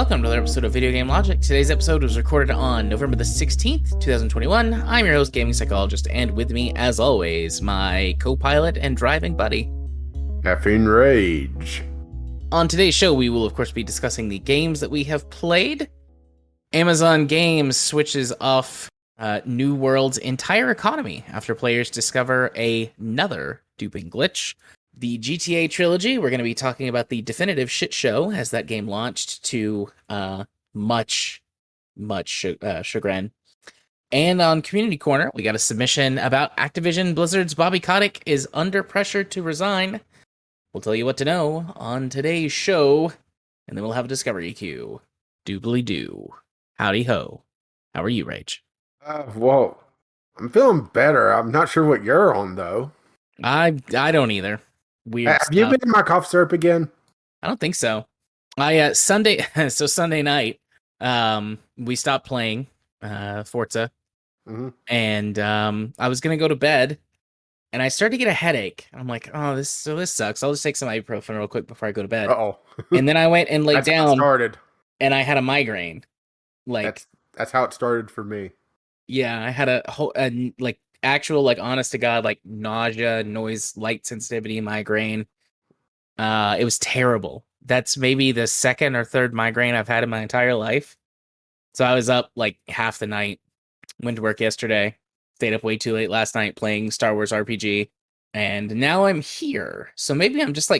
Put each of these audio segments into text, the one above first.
welcome to another episode of Video Game Logic. Today's episode was recorded on November the 16th, 2021. I'm your host, gaming psychologist, and with me, as always, my co-pilot and driving buddy, Caffeine Rage. On today's show, we will, of course, be discussing the games that we have played. Amazon Games switches off New World's entire economy after players discover another duping glitch. The GTA Trilogy, we're going to be talking about the definitive shit show as that game launched to much chagrin. And on Community Corner, we got a submission about Activision Blizzard's Bobby Kotick is under pressure to resign. We'll tell you what to know on today's show, and then we'll have a discovery queue. Doobly doo. Howdy ho. How are you, Rage? Well, I'm feeling better. I'm not sure what you're on, though. I don't either. Weird Have stuff. you been in my cough syrup again? I don't think so. Sunday night, we stopped playing Forza, and I was gonna go to bed, and I started to get a headache. I'm like, oh, this sucks. I'll just take some ibuprofen real quick before I go to bed. And then I went and laid down. How it started. And I had a migraine. That's how it started for me. Yeah, I had a whole actual, honest to God, nausea, noise, light sensitivity, migraine. It was terrible. That's maybe the second or third migraine I've had in my entire life. So I was up half the night, went to work yesterday, stayed up way too late last night playing Star Wars RPG, and now I'm here. So maybe I'm just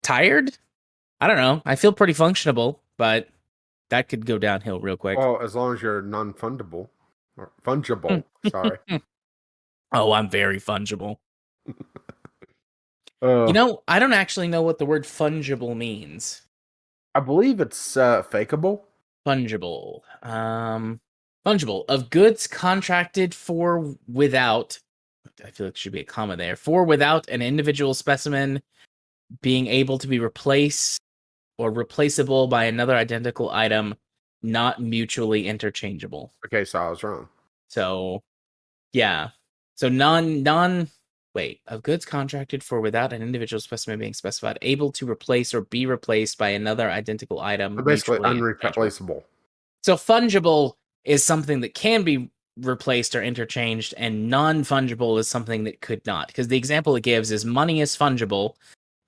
tired. I don't know. I feel pretty functionable, but that could go downhill real quick. Well, as long as you're non-fungible. Or fungible, sorry. Oh, I'm very fungible. I don't actually know what the word fungible means. I believe it's fakeable. Fungible. Fungible. Of goods contracted for without, I feel like there should be a comma there, for without an individual specimen being able to be replaced or replaceable by another identical item, not mutually interchangeable. Okay, so I was wrong. So, yeah. So of goods contracted for without an individual specimen being specified, able to replace or be replaced by another identical item. Basically unreplaceable. So fungible is something that can be replaced or interchanged, and non-fungible is something that could not. Because the example it gives is money is fungible,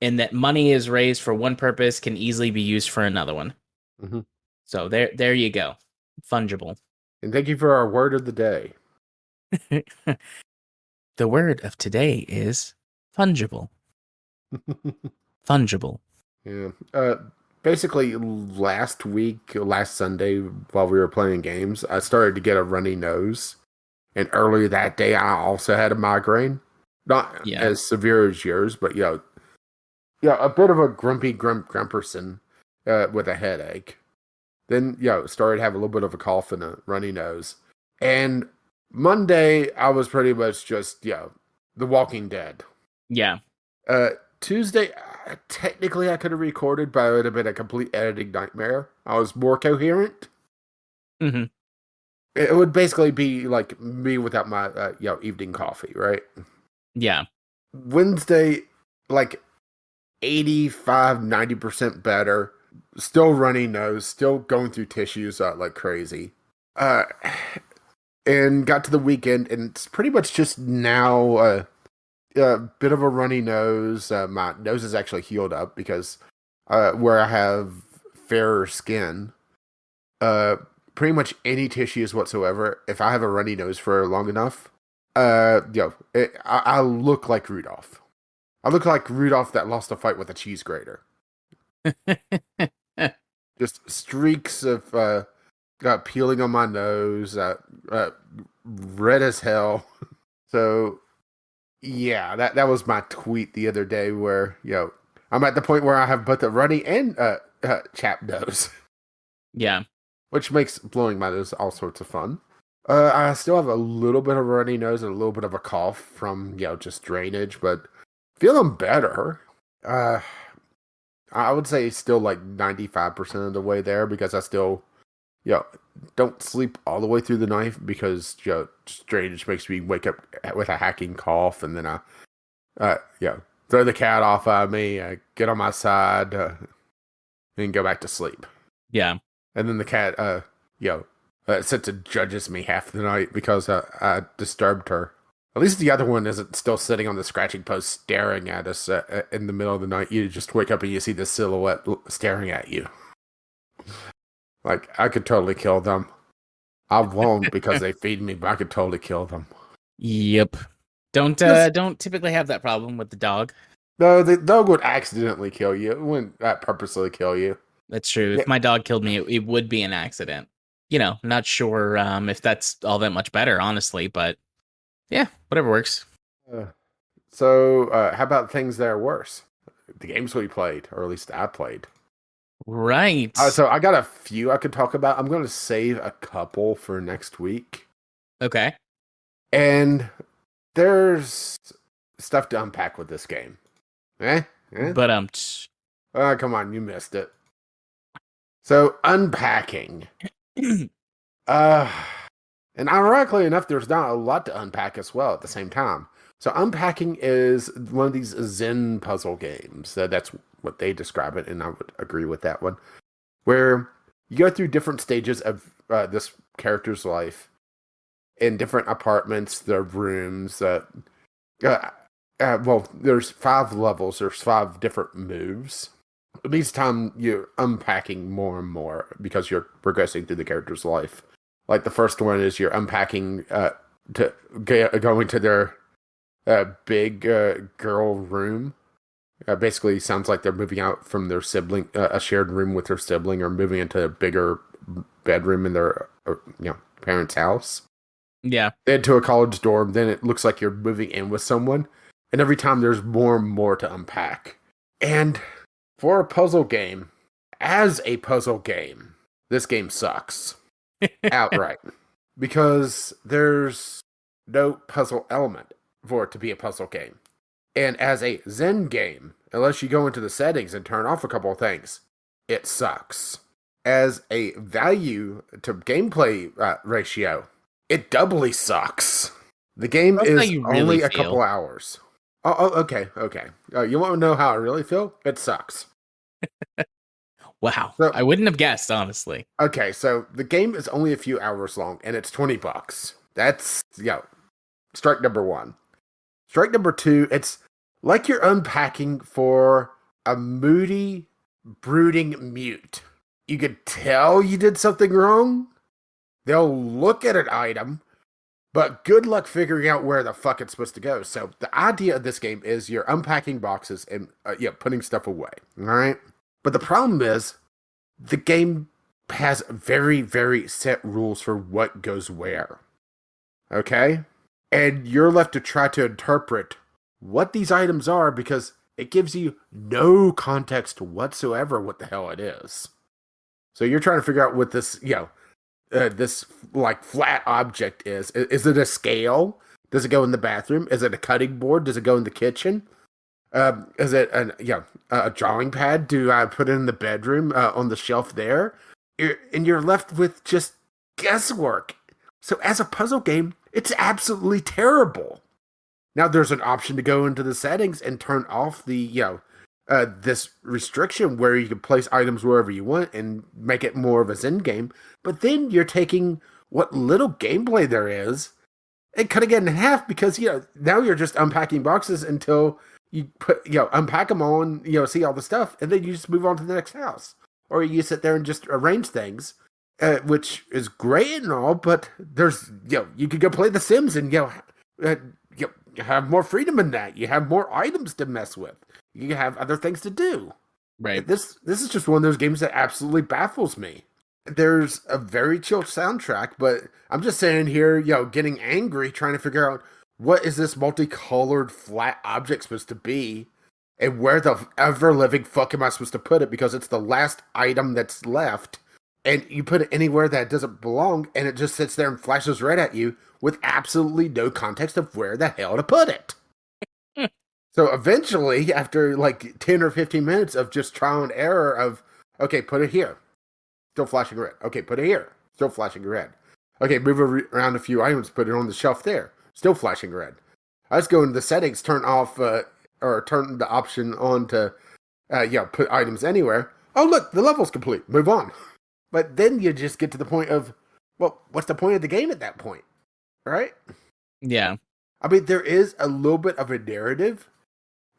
in that money is raised for one purpose, can easily be used for another one. Mm-hmm. So there you go. Fungible. And thank you for our word of the day. The word of today is fungible. Fungible. Yeah. Basically, last Sunday, while we were playing games, I started to get a runny nose. And earlier that day, I also had a migraine. Not as severe as yours, but, a bit of a grumpy grumperson with a headache. Then, started to have a little bit of a cough and a runny nose. And Monday, I was pretty much just, The Walking Dead. Yeah. Tuesday, technically I could have recorded, but it would have been a complete editing nightmare. I was more coherent. Mm-hmm. It would basically be like me without my, evening coffee, right? Yeah. Wednesday, 85-90% better. Still runny nose, still going through tissues like crazy. And got to the weekend, and it's pretty much just now a bit of a runny nose. My nose is actually healed up because where I have fairer skin, pretty much any tissues whatsoever, if I have a runny nose for long enough, I look like Rudolph. I look like Rudolph that lost a fight with a cheese grater. Just streaks of peeling on my nose, red as hell. So, yeah, that was my tweet the other day where, I'm at the point where I have both a runny and chapped nose. Yeah. Which makes blowing my nose all sorts of fun. I still have a little bit of a runny nose and a little bit of a cough from, just drainage, but feeling better. I would say still 95% of the way there because I still, don't sleep all the way through the night because, drainage makes me wake up with a hacking cough, and then I, throw the cat off of me, get on my side, and go back to sleep. Yeah. And then the cat, sits and judges me half the night because I disturbed her. At least the other one isn't still sitting on the scratching post staring at us in the middle of the night. You just wake up and you see the silhouette staring at you. Like, I could totally kill them. I won't because they feed me, but I could totally kill them. Yep. Don't typically have that problem with the dog. No, the dog would accidentally kill you. It wouldn't purposely kill you. That's true. Yeah. If my dog killed me, it would be an accident. Not sure if that's all that much better, honestly, but yeah, whatever works. So, how about things that are worse? The games we played, or at least I played. Right. So I got a few I could talk about. I'm going to save a couple for next week. Okay. And there's stuff to unpack with this game. But come on, you missed it. So, Unpacking. And ironically enough, there's not a lot to unpack as well at the same time. So Unpacking is one of these Zen puzzle games. That's what they describe it, and I would agree with that one. Where you go through different stages of this character's life in different apartments, their rooms. There's 5 levels. There's 5 different moves. Each time you're unpacking more and more because you're progressing through the character's life. Like the first one is you're unpacking going to their big girl room. Basically, sounds like they're moving out from their sibling, a shared room with their sibling, or moving into a bigger bedroom in their parents' house. Yeah. Then to a college dorm. Then it looks like you're moving in with someone, and every time there's more and more to unpack. And for a puzzle game, this game sucks. Outright. Because there's no puzzle element for it to be a puzzle game. And as a Zen game, unless you go into the settings and turn off a couple of things, it sucks. As a value to gameplay ratio, it doubly sucks. The game is only a couple hours. Oh, okay. You want to know how I really feel? It sucks. Wow. So, I wouldn't have guessed, honestly. Okay, so the game is only a few hours long, and it's $20. That's, strike number 1. Strike number 2, it's like you're unpacking for a moody, brooding mute. You could tell you did something wrong. They'll look at an item, but good luck figuring out where the fuck it's supposed to go. So the idea of this game is you're unpacking boxes and putting stuff away, all right? But the problem is, the game has very, very set rules for what goes where. Okay? And you're left to try to interpret what these items are because it gives you no context whatsoever what the hell it is. So you're trying to figure out what this, this like flat object is. Is it a scale? Does it go in the bathroom? Is it a cutting board? Does it go in the kitchen? Is it a drawing pad? Do I put it in the bedroom on the shelf there? And you're left with just guesswork. So as a puzzle game, it's absolutely terrible. Now there's an option to go into the settings and turn off the this restriction where you can place items wherever you want and make it more of a Zen game. But then you're taking what little gameplay there is and cutting it in half because now you're just unpacking boxes until you unpack them all and, see all the stuff, and then you just move on to the next house. Or you sit there and just arrange things, which is great and all, but there's, you could go play The Sims and, have more freedom in that. You have more items to mess with. You have other things to do. Right. This is just one of those games that absolutely baffles me. There's a very chill soundtrack, but I'm just sitting here, getting angry, trying to figure out what is this multicolored flat object supposed to be, and where the ever-living fuck am I supposed to put it, because it's the last item that's left, and you put it anywhere that it doesn't belong, and it just sits there and flashes red at you with absolutely no context of where the hell to put it. So eventually, after like 10 or 15 minutes of just trial and error of, okay, put it here, still flashing red. Okay, put it here, still flashing red. Okay, move around a few items, put it on the shelf there. Still flashing red. I just go into the settings, turn off, or turn the option on to, put items anywhere. Oh, look, the level's complete. Move on. But then you just get to the point of, well, what's the point of the game at that point, right? Yeah. I mean, there is a little bit of a narrative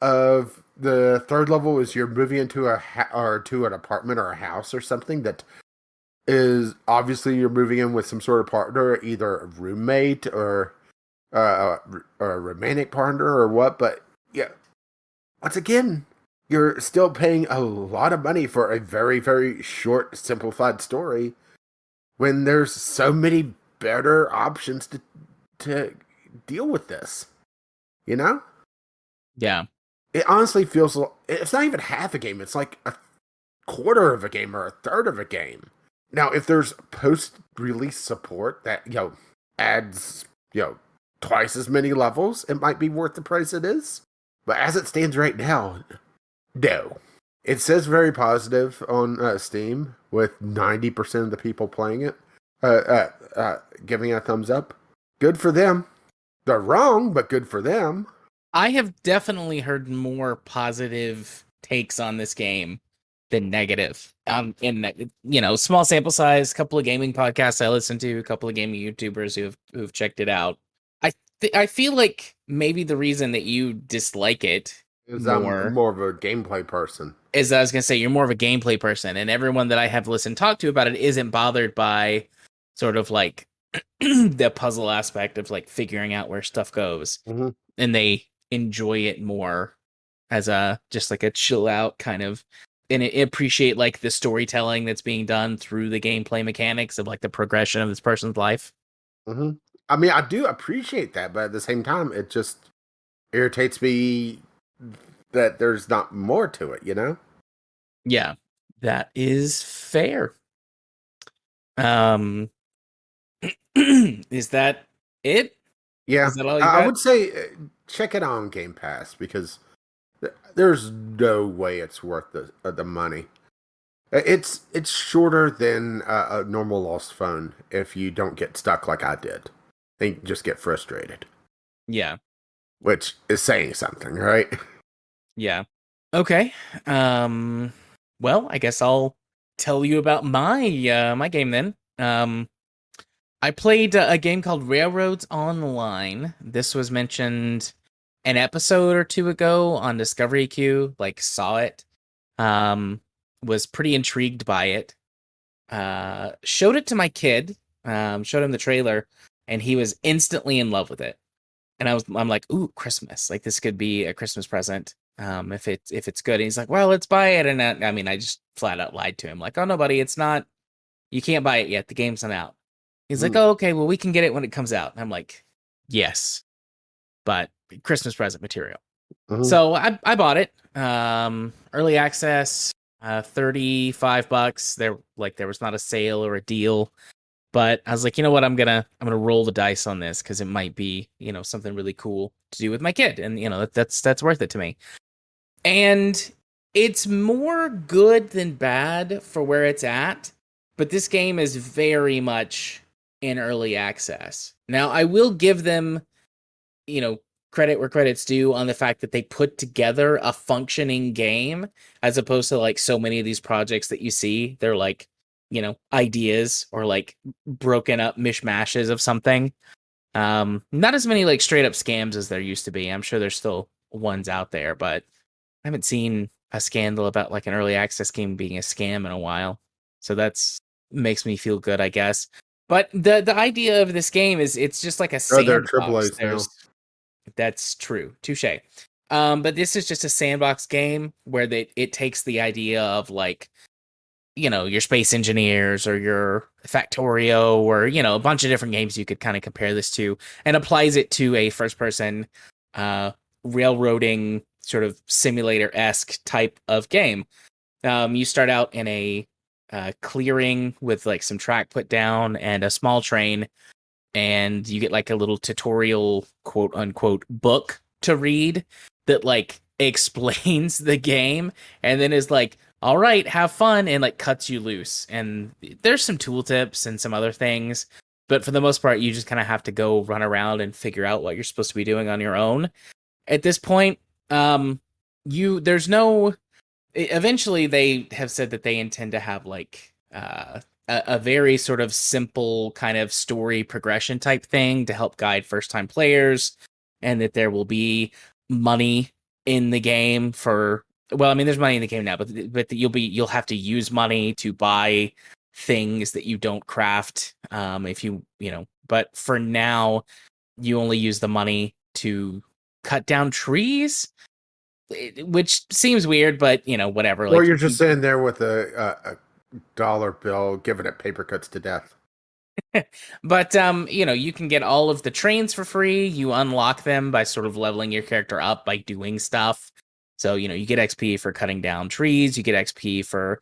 of the third level is you're moving into or to an apartment or a house or something that is obviously you're moving in with some sort of partner, either a roommate uh, or a romantic partner or what. But yeah, once again, you're still paying a lot of money for a very, very short, simplified story when there's so many better options to deal with this. You know? Yeah. It honestly feels it's not even half a game. It's like a quarter of a game or a third of a game. Now, if there's post-release support that adds twice as many levels, it might be worth the price it is. But as it stands right now, no. It says very positive on Steam, with 90% of the people playing it giving it a thumbs up. Good for them. They're wrong, but good for them. I have definitely heard more positive takes on this game than negative. In small sample size, couple of gaming podcasts I listen to, a couple of gaming YouTubers who've checked it out. I feel like maybe the reason that you dislike it Is I'm more more of a gameplay person. is that I was gonna say you're more of a gameplay person, and everyone that I have listened talk to about it isn't bothered by sort of like the puzzle aspect of like figuring out where stuff goes, Mm-hmm. and they enjoy it more as a just like a chill out kind of, and appreciate like the storytelling that's being done through the gameplay mechanics of like the progression of this person's life. Mm-hmm. I mean, I do appreciate that, but at the same time, it just irritates me that there's not more to it, you know? Yeah, that is fair. Um, is that it? Yeah, Is that all you I got? would say check it on Game Pass because there's no way it's worth the money. It's shorter than a normal Lost phone if you don't get stuck like I did. They just get frustrated, Yeah, which is saying something, right? yeah. Okay. Well, I guess I'll tell you about my game then. I played a game called Railroads Online. This was mentioned an episode or two ago on Discovery Queue. Like saw it. Was pretty intrigued by it. Showed it to my kid. Showed him the trailer, and he was instantly in love with it. And I'm like, ooh, Christmas! Like this could be a Christmas present. If it's good. And he's like, well, let's buy it. And I just flat out lied to him, like, oh no, buddy, it's not. You can't buy it yet. The game's not out. He's like, Mm. oh, okay, well, we can get it when it comes out. And I'm like, yes, but Christmas present material. Mhm. So I bought it. Early access, $35. There was not a sale or a deal, but I was like, you know what, I'm gonna roll the dice on this because it might be something really cool to do with my kid, and that's worth it to me. And it's more good than bad for where it's at, but this game is very much in early access. Now, I will give them, credit where credit's due on the fact that they put together a functioning game as opposed to like so many of these projects that you see. They're like, ideas or like broken up mishmashes of something. Not as many like straight up scams as there used to be. I'm sure there's still ones out there, but I haven't seen a scandal about like an early access game being a scam in a while. So that's makes me feel good, I guess. But the idea of this game is it's just like a Oh, they're triple sandbox. A's now. That's true. Touche. But this is just a sandbox game where it takes the idea of like, your Space Engineers or your Factorio or, a bunch of different games you could kind of compare this to, and applies it to a first person railroading sort of simulator-esque type of game. You start out in a clearing with like some track put down and a small train, and you get like a little tutorial quote unquote book to read that like explains the game and then is like, all right, have fun, and like cuts you loose. And there's some tooltips and some other things, but for the most part you just kind of have to go run around and figure out what you're supposed to be doing on your own at this point. There's no, eventually they have said that they intend to have like a very sort of simple kind of story progression type thing to help guide first time players, and that there will be money in the game for, well, I mean, there's money in the game now, but you'll have to use money to buy things that you don't craft. If but for now, you only use the money to cut down trees, which seems weird, but whatever. Or Like, you're just sitting there with a dollar bill, giving it paper cuts to death. but you can get all of the trains for free. You unlock them by sort of leveling your character up by doing stuff. So, you get XP for cutting down trees, you get XP for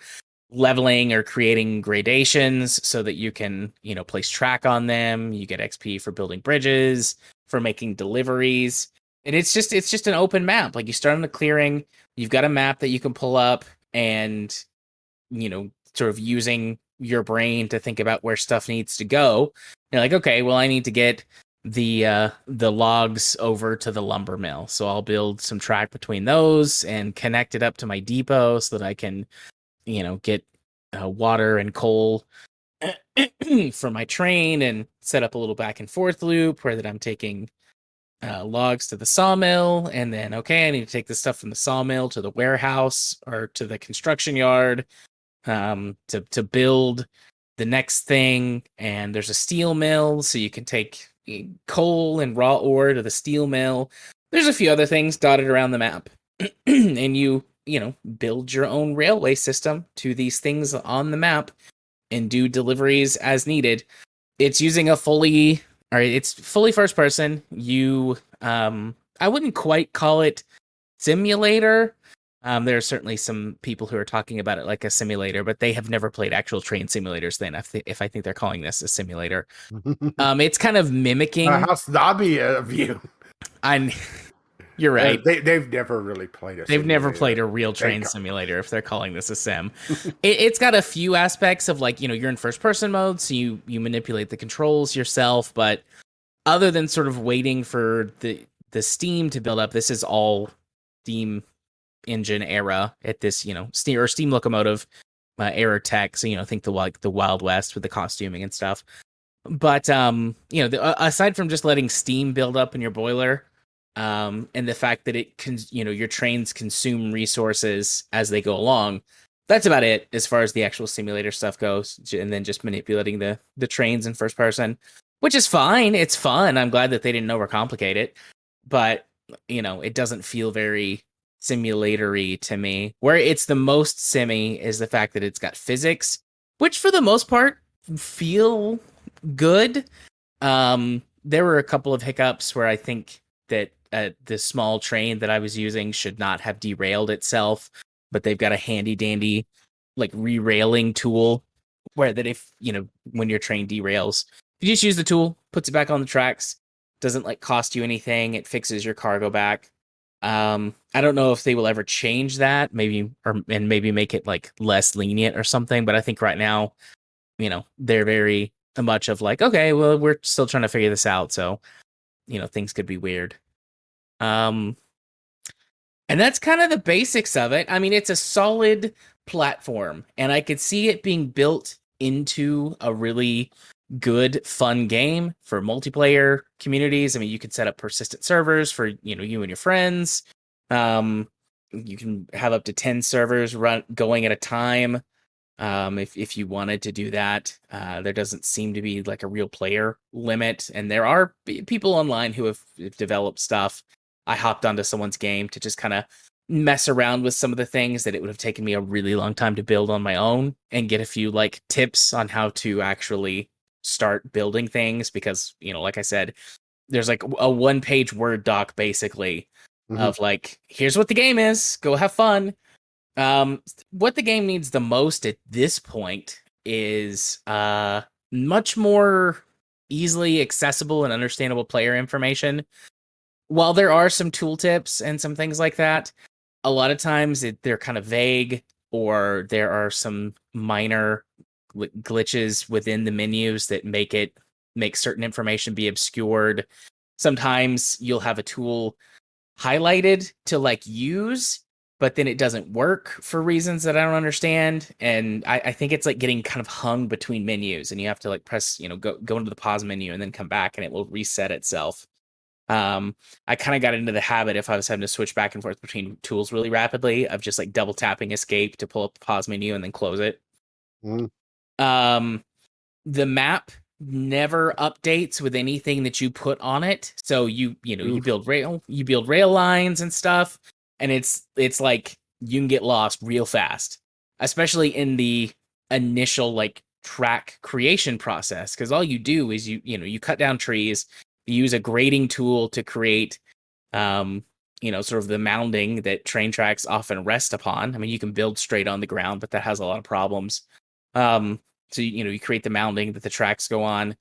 leveling or creating gradations so that you can, place track on them. You get XP for building bridges, for making deliveries. And it's just an open map. Like, you start in the clearing, you've got a map that you can pull up and, sort of using your brain to think about where stuff needs to go. You're like, okay, well, I need to get the logs over to the lumber mill. So I'll build some track between those and connect it up to my depot so that I can, get water and coal for my train, and set up a little back and forth loop where that I'm taking logs to the sawmill, and then, okay, I need to take the stuff from the sawmill to the warehouse or to the construction yard to build the next thing. And there's a steel mill, so you can take coal and raw ore to the steel mill. There's a few other things dotted around the map. And you build your own railway system to these things on the map and do deliveries as needed. It's using it's fully first person. I wouldn't quite call it simulator. There are certainly some people who are talking about it like a simulator, but they have never played actual train simulators. Then, if I think they're calling this a simulator, it's kind of mimicking. How snobby of you! You're right. They've never really played a. They've never played a real train simulator. If they're calling this a sim, it's got a few aspects of, like, you're in first person mode, so you manipulate the controls yourself. But other than sort of waiting for the steam to build up, this is all steam engine era at this, steam locomotive era tech. So, think the Wild West with the costuming and stuff. But aside from just letting steam build up in your boiler, and the fact that your trains consume resources as they go along, that's about it as far as the actual simulator stuff goes. And then just manipulating the trains in first person, which is fine. It's fun. I'm glad that they didn't overcomplicate it, but it doesn't feel very simulatory to me. Where it's the most simmy is the fact that it's got physics, which for the most part feel good. There were a couple of hiccups where I think that the small train that I was using should not have derailed itself, but they've got a handy dandy like re-railing tool where that if when your train derails, you just use the tool, puts it back on the tracks, doesn't like cost you anything, it fixes your cargo back. I don't know if they will ever change that, maybe make it like less lenient or something, but I think right now, they're very much of like, okay, well, we're still trying to figure this out, so things could be weird. And that's kind of the basics of it. I mean, it's a solid platform, and I could see it being built into a really good, fun game for multiplayer communities. I mean, you could set up persistent servers for, you and your friends. You can have up to 10 servers going at a time. If you wanted to do that, there doesn't seem to be like a real player limit. And there are people online who have developed stuff. I hopped onto someone's game to just kind of mess around with some of the things that it would have taken me a really long time to build on my own, and get a few like tips on how to actually start building things. Because, like I said, there's like a 1-page Word doc basically of like, here's what the game is, go have fun. What the game needs the most at this point is much more easily accessible and understandable player information. While there are some tooltips and some things like that, a lot of times they're kind of vague, or there are some minor glitches within the menus that make certain information be obscured. Sometimes you'll have a tool highlighted to like use, but then it doesn't work for reasons that I don't understand. And I think it's like getting kind of hung between menus, and you have to like press, go into the pause menu and then come back, and it will reset itself. I kind of got into the habit, if I was having to switch back and forth between tools really rapidly, of just like double tapping escape to pull up the pause menu and then close it. Mm. Um, the map never updates with anything that you put on it. So you build rail lines and stuff, and it's like you can get lost real fast, especially in the initial like track creation process, because all you do is you cut down trees, you use a grading tool to create sort of the mounding that train tracks often rest upon. I mean, you can build straight on the ground, but that has a lot of problems. So you create the mounding that the tracks go on,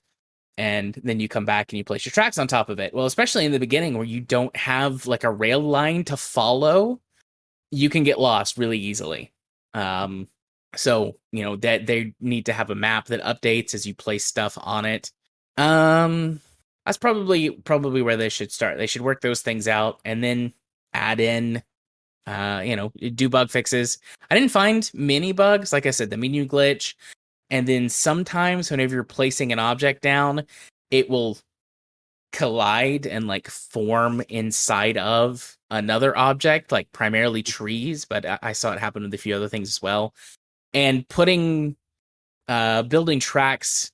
and then you come back and you place your tracks on top of it. Well, especially in the beginning where you don't have like a rail line to follow, you can get lost really easily. So that they need to have a map that updates as you place stuff on it. That's probably where they should start. They should work those things out and then add in do bug fixes. I didn't find many bugs. Like I said, the menu glitch. And then sometimes whenever you're placing an object down, it will collide and like form inside of another object, like primarily trees, but I saw it happen with a few other things as well. And building tracks,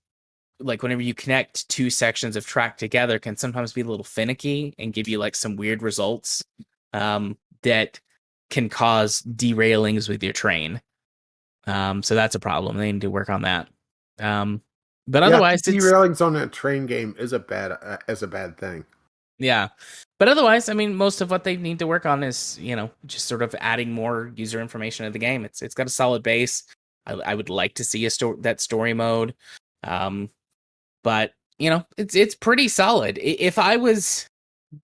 like whenever you connect two sections of track together, can sometimes be a little finicky and give you like some weird results that can cause derailings with your train. So that's a problem. They need to work on that. But otherwise, it's derailings on a train game is a bad thing. Yeah. But otherwise, I mean, most of what they need to work on is, just sort of adding more user information to the game. It's got a solid base. I would like to see that story mode. But it's pretty solid. If I was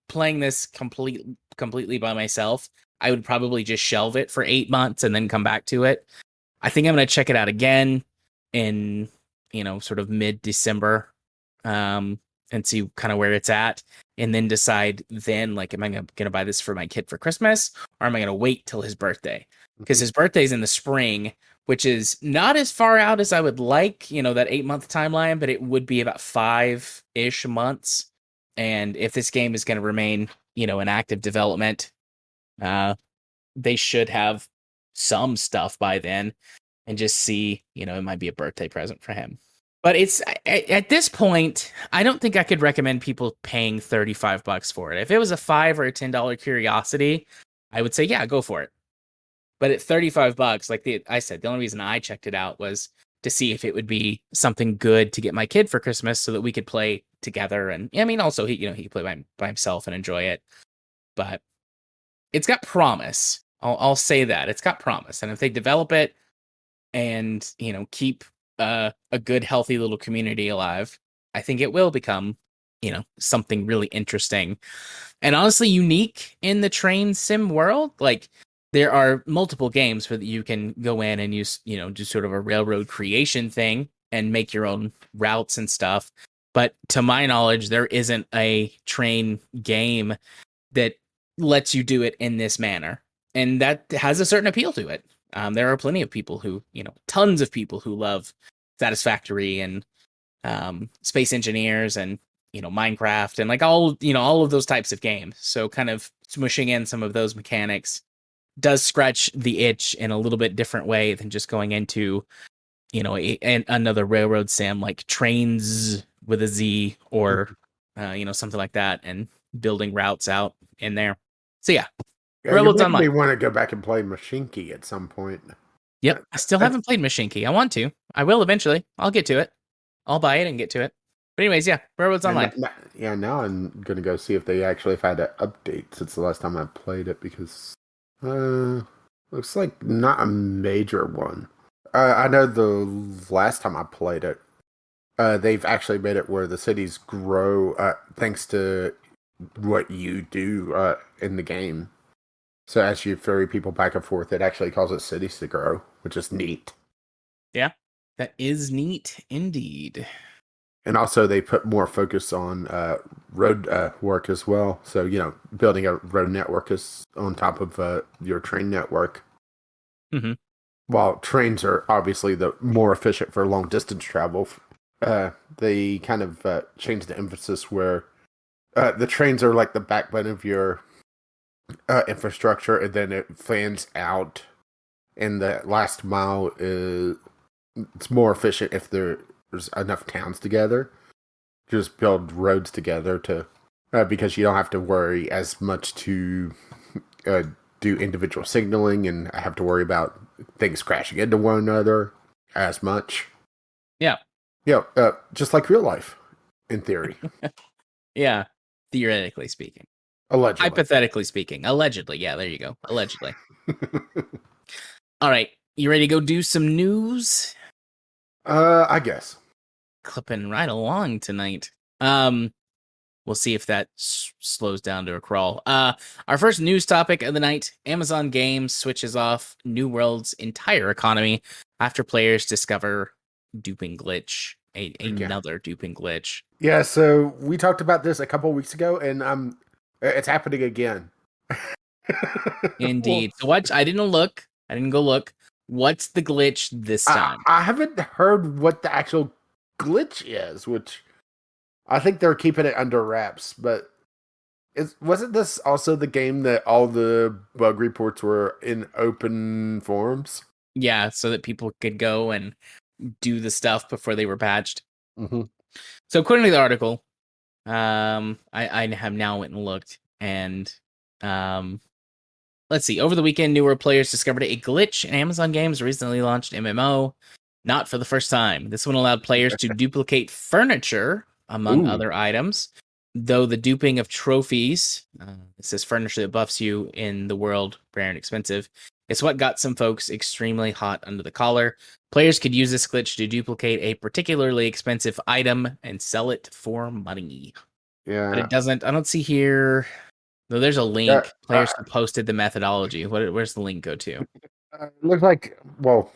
playing this completely by myself, I would probably just shelve it for 8 months and then come back to it. I think I'm going to check it out again in, sort of mid-December, and see kind of where it's at, and then decide then, like, am I going to buy this for my kid for Christmas, or am I going to wait till his birthday? Because his birthday's in the spring, which is not as far out as I would like, that 8-month timeline, but it would be about 5-ish months. And if this game is going to remain, in active development, they should have some stuff by then, and just see, it might be a birthday present for him. But it's at this point, I don't think I could recommend people paying $35 for it. If it was a $5 or a $10 curiosity, I would say, yeah, go for it. But at $35, like I said, the only reason I checked it out was to see if it would be something good to get my kid for Christmas, so that we could play together. And I mean, also he could play by himself and enjoy it. But it's got promise. I'll say that it's got promise, and if they develop it and keep a good, healthy little community alive, I think it will become something really interesting and honestly unique in the train sim world. Like, there are multiple games where you can go in and use do sort of a railroad creation thing and make your own routes and stuff, but to my knowledge, there isn't a train game that lets you do it in this manner, and that has a certain appeal to it. There are plenty of people who, tons of people who love Satisfactory and Space Engineers and Minecraft and like all of those types of games. So kind of smushing in some of those mechanics does scratch the itch in a little bit different way than just going into another railroad sim like Trains with a Z, or something like that, and building routes out in there. So yeah, You're Railroads making me Online. want to go back and play Machinki at some point. Yep, I still haven't played Machine Key. I want to. I will eventually. I'll get to it. I'll buy it and get to it. But anyways, yeah, Railroads Online. Now I'm gonna go see if they actually have had an update since the last time I played it, because looks like not a major one. I know the last time I played it, they've actually made it where the cities grow thanks to what you do in the game. So as you ferry people back and forth, it actually causes cities to grow, which is neat. Yeah, that is neat indeed. And also, they put more focus on road work as well. So, building a road network is on top of your train network. Hmm. While trains are obviously the more efficient for long distance travel, they kind of changed the emphasis where the trains are like the backbone of your infrastructure, and then it fans out, and the last mile is it's more efficient if there's enough towns together. Just build roads together to because you don't have to worry as much to uh, do individual signaling and have to worry about things crashing into one another as much. Yeah. Yeah, just like real life, in theory, Yeah. Theoretically speaking. allegedly. Hypothetically speaking. Allegedly. Yeah, there you go. Allegedly. All right. You ready to go do some news? I guess. Clipping right along tonight. We'll see if that slows down to a crawl. Our first news topic of the night: Amazon Games switches off New World's entire economy after players discover duping glitch. Yeah. Another duping glitch. Yeah, so we talked about this a couple weeks ago, and it's happening again. Well, Indeed. So what? I didn't look. I didn't go look. What's the glitch this time? I haven't heard what the actual glitch is, which I think they're keeping it under wraps. But wasn't this also the game that all the bug reports were in open forums? Yeah, so that people could go and do the stuff before they were patched. Mm-hmm. So according to the article, I have now went and looked, and let's see. Over the weekend, newer players discovered a glitch in Amazon Games' recently launched MMO. Not for the first time. This one allowed players to duplicate furniture, among Ooh, other items. Though the duping of trophies, it says furniture that buffs you in the world, rare and expensive, it's what got some folks extremely hot under the collar. Players could use this glitch to duplicate a particularly expensive item and sell it for money. But yeah. it doesn't, I don't see here. Though there's a Yeah, link. Players have posted the methodology. Where's the link go to? looks like, well,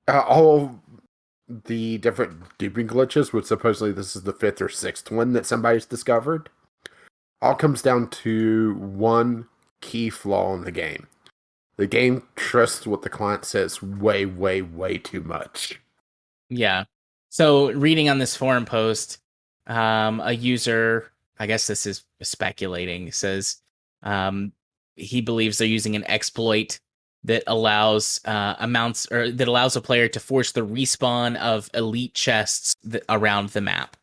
all the different duping glitches, which supposedly this is the fifth or sixth one that somebody's discovered, all comes down to one key flaw in the game. The game trusts what the client says way, way, way too much. Yeah. So reading on this forum post, a user, I guess this is speculating, says he believes they're using an exploit that allows that allows a player to force the respawn of elite chests around the map,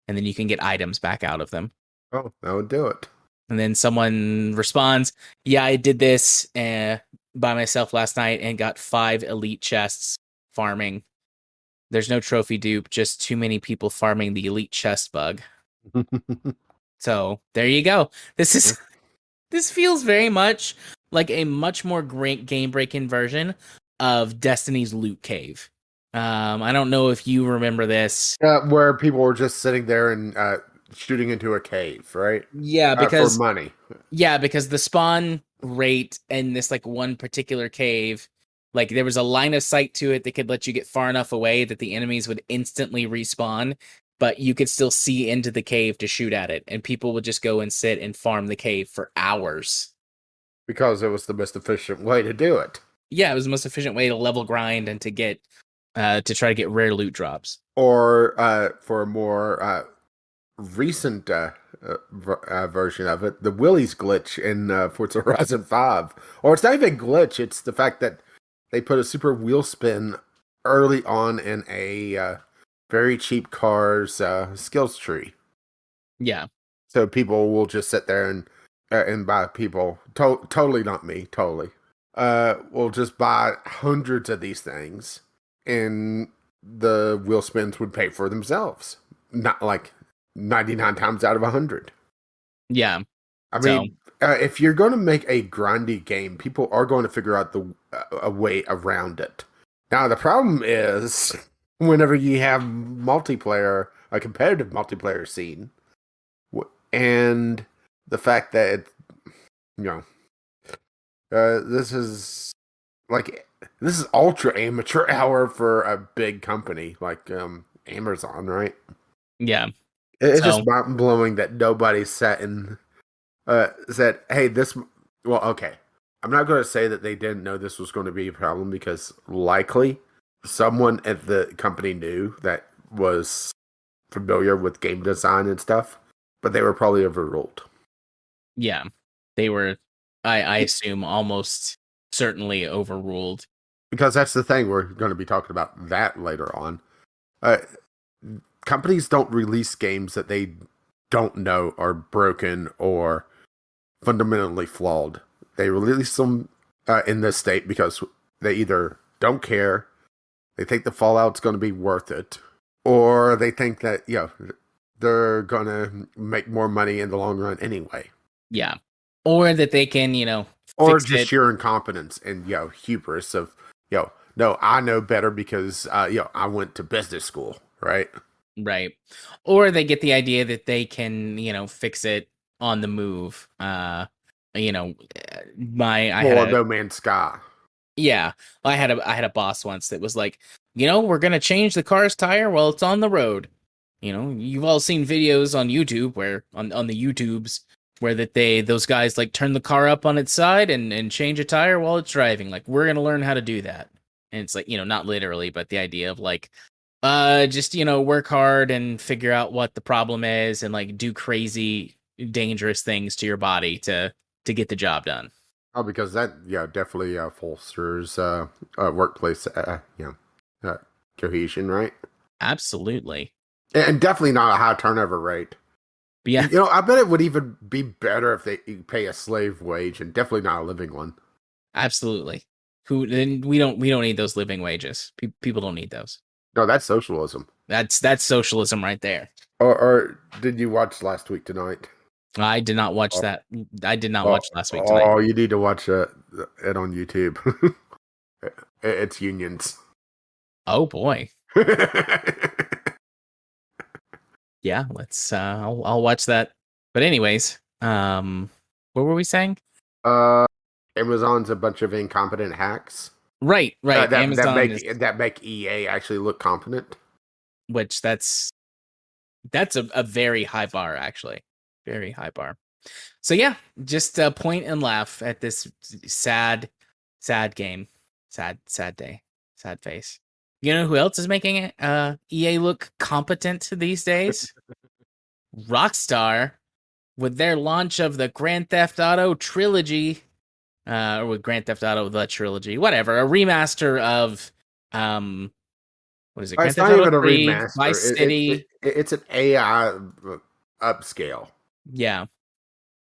and then you can get items back out of them. Oh, that would do it. And then someone responds, "Yeah, I did this by myself last night and got 5 elite chests farming. There's no trophy dupe, just too many people farming the elite chest bug." So there you go. This feels very much like a much more great game breaking version of Destiny's loot cave. I don't know if you remember this. Where people were just sitting there and shooting into a cave, right? Yeah, For because money. the spawn rate in this like one particular cave, like there was a line of sight to it that could let you get far enough away that the enemies would instantly respawn, but you could still see into the cave to shoot at it, and people would just go and sit and farm the cave for hours. Because it was the most efficient way to do it. Yeah, it was the most efficient way to level grind and to get to try to get rare loot drops. Or for a more recent version of it, the Willie's glitch in Forza Horizon 5. Or it's not even glitch, it's the fact that they put a super wheel spin early on in a very cheap car's skills tree. Yeah. So people will just sit there and buy people, totally not me, totally, will just buy hundreds of these things, and the wheel spins would pay for themselves. Not like 99 times out of 100. Yeah. I So, mean, if you're going to make a grindy game, people are going to figure out a way around it. Now, the problem is whenever you have multiplayer, a competitive multiplayer scene, and the fact that you know, this is like this is ultra amateur hour for a big company like Amazon, right? yeah. It's just So mind blowing that nobody sat and said, "Hey, this." Well, okay, I'm not going to say that they didn't know this was going to be a problem because likely someone at the company knew that was familiar with game design and stuff, but they were probably overruled. yeah, they were, I assume, almost certainly overruled. Because that's the thing, we're going to be talking about that later on. Uh, Companies don't release games that they don't know are broken or fundamentally flawed. They release them in this state because they either don't care, they think the fallout's going to be worth it, or they think that they're going to make more money in the long run anyway. Yeah, or that they can, Or fix just it. sheer incompetence and hubris of no, I know better because I went to business school, right? Right. Or they get the idea that they can, fix it on the move. You know, I had Or a No Man's Sky. yeah, I had a boss once that was like, we're gonna change the car's tire while it's on the road. You've all seen videos on YouTube where on the YouTubes where those guys like turn the car up on its side and change a tire while it's driving. Like, we're gonna learn how to do that. And it's like, not literally, but the idea of like just work hard and figure out what the problem is and like do crazy dangerous things to your body to get the job done. Oh, because that definitely fosters workplace uh, cohesion, right? Absolutely. And definitely not a high turnover rate. But yeah, I bet it would even be better if they pay a slave wage, and definitely not a living one. absolutely. Who then we don't need those living wages. People don't need those. No, that's socialism. That's socialism right there. Or did you watch Last Week Tonight? I did not watch Oh, that. I did not oh, watch Last Week Tonight. oh, you need to watch it on YouTube. It's unions. Oh boy. Yeah, let's I'll watch that. But anyways, what were we saying? uh, Amazon's a bunch of incompetent hacks Right. that Amazon is, make EA actually look competent. which that's a very high bar, actually. Very high bar. So yeah, just point and laugh at this sad game. Sad day. Sad face. You know who else is making it EA look competent these days? Rockstar, with their launch of the Grand Theft Auto Trilogy, or with Grand Theft Auto the Trilogy, whatever, a remaster of what is it? Grand It's Theft not Auto even a 3, remaster. Vice City. It's an AI upscale. Yeah.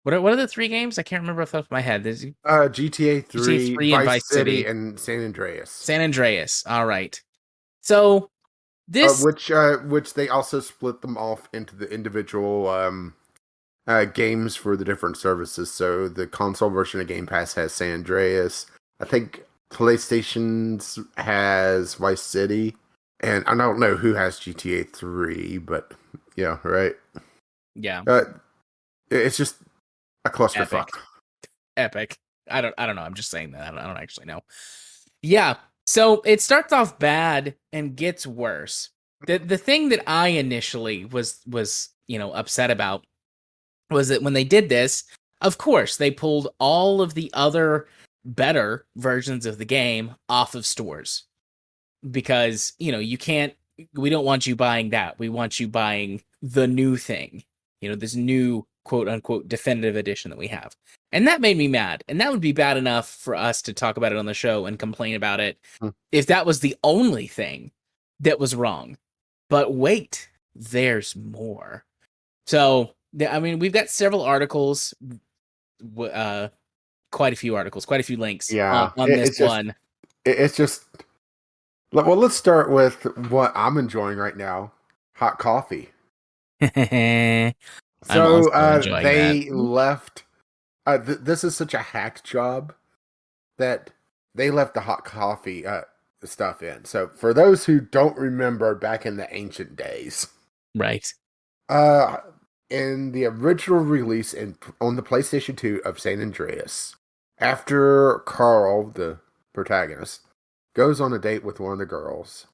What are the three games? I can't remember off the top of my head. There's GTA GTA 3, 3 and Vice Vice City, City. and San Andreas. San Andreas. All right. So this Which they also split them off into the individual games for the different services. So the console version of Game Pass has San Andreas. I think PlayStation's has Vice City, and I don't know who has GTA 3, but yeah, right. yeah, It's just a clusterfuck. epic. I don't know. I'm just saying that. I don't actually know. Yeah. So it starts off bad and gets worse. The thing that I initially was upset about was that when they did this, of course, they pulled all of the other better versions of the game off of stores because, you can't, we don't want you buying that. We want you buying the new thing, this new quote unquote definitive edition that we have. And that made me mad. And that would be bad enough for us to talk about it on the show and complain about it if that was the only thing that was wrong. But wait, there's more. So, I mean, we've got several articles, quite a few articles, quite a few links Yeah, on this one. It's just. Well, let's start with what I'm enjoying right now: hot coffee. I'm So also enjoying that. they left. This is such a hack job that they left the hot coffee stuff in. So for those who don't remember, back in the ancient days, Right. uh, in the original release on the PlayStation 2 of San Andreas, after Carl, the protagonist, goes on a date with one of the girls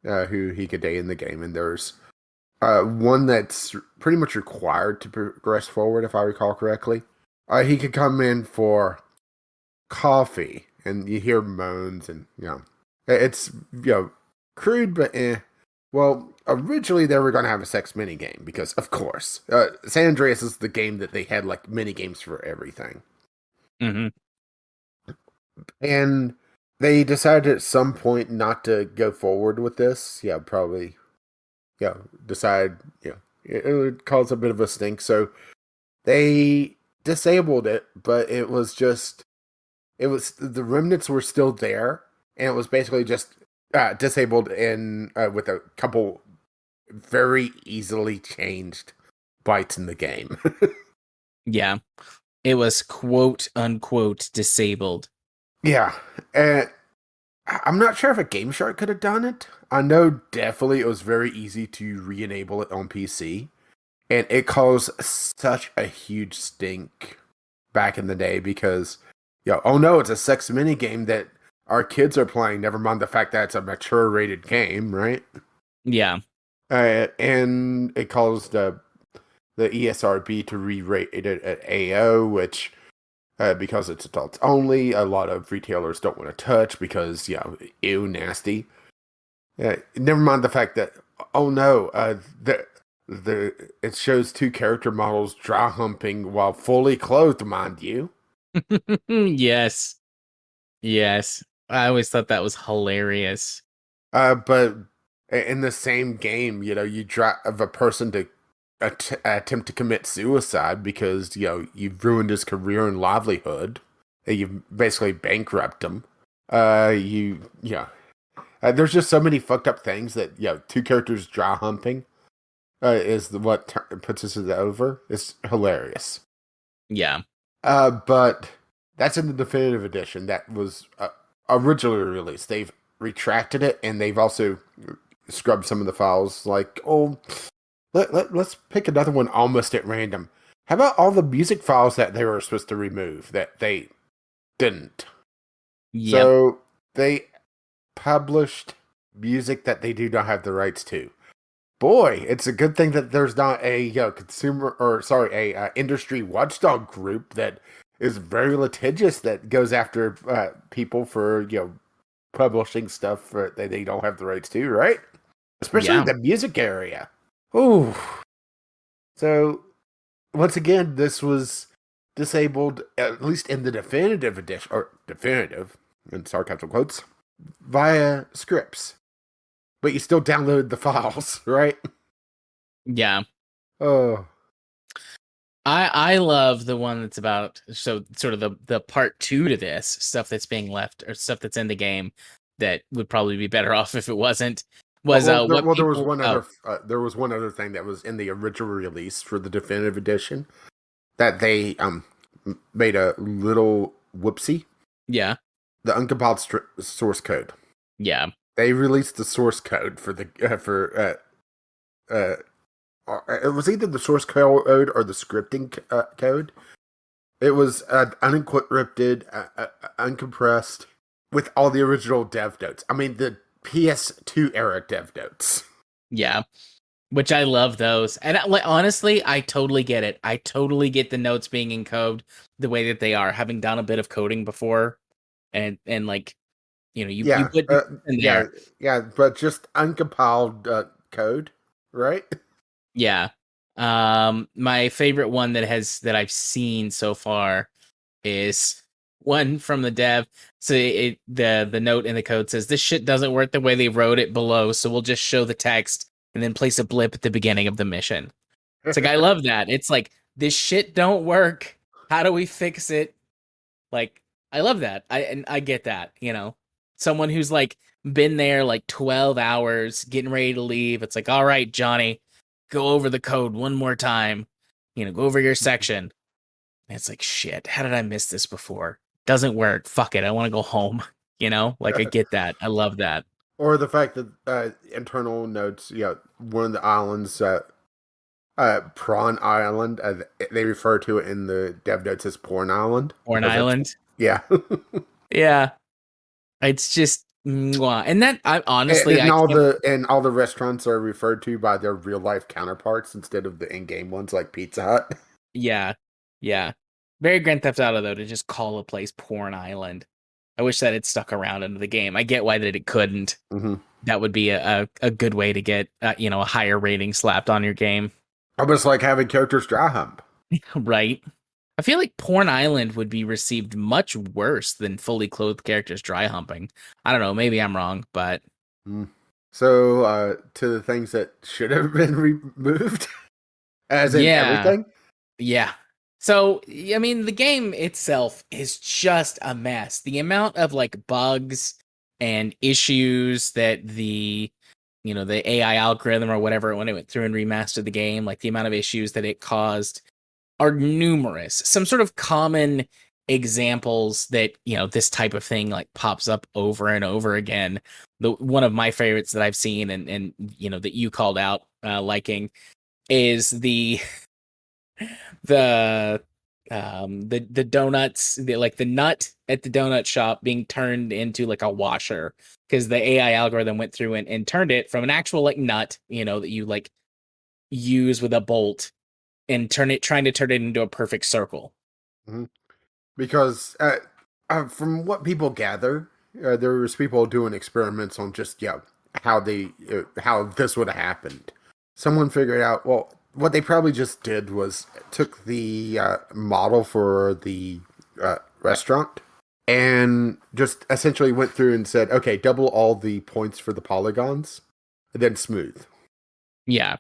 who he could date in the game, and there's One that's pretty much required to progress forward, if I recall correctly. He could come in for coffee, and you hear moans, and it's crude, but eh. Well, originally they were going to have a sex mini game because, of course, San Andreas is the game that they had like mini games for everything, Mm-hmm. and they decided at some point not to go forward with this. Yeah, probably. Yeah, decide. It would cause a bit of a stink, so they disabled it. But it was the remnants were still there, and it was basically just disabled in with a couple very easily changed bytes in the game. Yeah. It was quote unquote disabled. Yeah, and I'm not sure if a Game Shark could have done it. I know definitely it was very easy to re-enable it on PC, and it caused such a huge stink back in the day because, oh no, it's a sex mini game that our kids are playing. Never mind the fact that it's a mature rated game, right? Yeah. And it caused the ESRB to re-rate it at AO, which because it's adults only, a lot of retailers don't want to touch because ew, nasty. Never mind the fact that oh no, the it shows two character models dry humping while fully clothed, mind you. Yes. Yes. I always thought that was hilarious. But in the same game, you drive a person to attempt to commit suicide because you've ruined his career and livelihood. You've basically bankrupt him. There's just so many fucked up things that two characters dry humping is what puts us over. It's hilarious. Yeah. But that's in the definitive edition that was originally released. They've retracted it, and they've also scrubbed some of the files. Like, oh, let's pick another one almost at random. How about all the music files that they were supposed to remove that they didn't? Yep. So they published music that they do not have the rights to. Boy, it's a good thing that there's not a consumer or sorry, a industry watchdog group that is very litigious that goes after people for publishing stuff that they don't have the rights to, right? Especially Yeah. the music area. Ooh. So once again, this was disabled at least in the definitive edition, or definitive in sarcastic quotes, via scripts. But you still download the files, right? Yeah. Oh. I love the one that's about so sort of the part two to this stuff that's being left or stuff that's in the game that would probably be better off if it wasn't was what There was people there was one other thing that was in the original release for the definitive edition that they made a little whoopsie. yeah. The uncompiled source code. Yeah. They released the source code for the it was either the source code or the scripting code. It was unencrypted, uncompressed, with all the original dev notes. I mean, the PS2 era dev notes. Yeah. Which I love those. And honestly, I totally get it. I totally get the notes being in code the way that they are, having done a bit of coding before and like you Yeah, put in there. but just uncompiled code, right? Yeah. My favorite one that I've seen so far is one from the dev. So the note in the code says this shit doesn't work the way they wrote it below, so we'll just show the text and then place a blip at the beginning of the mission. It's like I love that. It's like this shit don't work. How do we fix it? Like I love that. I get that, Someone who's like been there like 12 hours getting ready to leave. It's like, "All right, Johnny, go over the code one more time. Go over your section." And it's like, "Shit, how did I miss this before? Doesn't work. Fuck it. I want to go home." Like I get that. I love that. Or the fact that internal notes, one of the islands, Prawn Island, they refer to it in the dev notes as Porn Island Or an because that's island. yeah. Yeah. It's just Mwah. And that I honestly And I can't. all the restaurants are referred to by their real life counterparts instead of the in game ones like Pizza Hut. Yeah, yeah. Very Grand Theft Auto though to just call a place Porn Island. I wish that had stuck around into the game. I get why that it couldn't. Mm-hmm. That would be a good way to get a higher rating slapped on your game, Almost like having characters dry hump. right? I feel like Porn Island would be received much worse than fully clothed characters dry humping. I don't know, maybe I'm wrong, but Mm. So, to the things that should have been removed, as in yeah, everything. yeah. So, I mean, the game itself is just a mess. The amount of like bugs and issues that the AI algorithm or whatever, when it went through and remastered the game, like the amount of issues that it caused are numerous. Some sort of common examples that, this type of thing like pops up over and over again. The one of my favorites that I've seen and that you called out liking is the the donuts, like the nut at the donut shop being turned into like a washer because the AI algorithm went through and turned it from an actual like nut, that you like use with a bolt and trying to turn it into a perfect circle. Mm-hmm. Because from what people gather, there was people doing experiments on just how this would have happened. Someone figured out, well, what they probably just did was took the model for the restaurant and just essentially went through and said, okay, double all the points for the polygons, and then smooth. Yeah.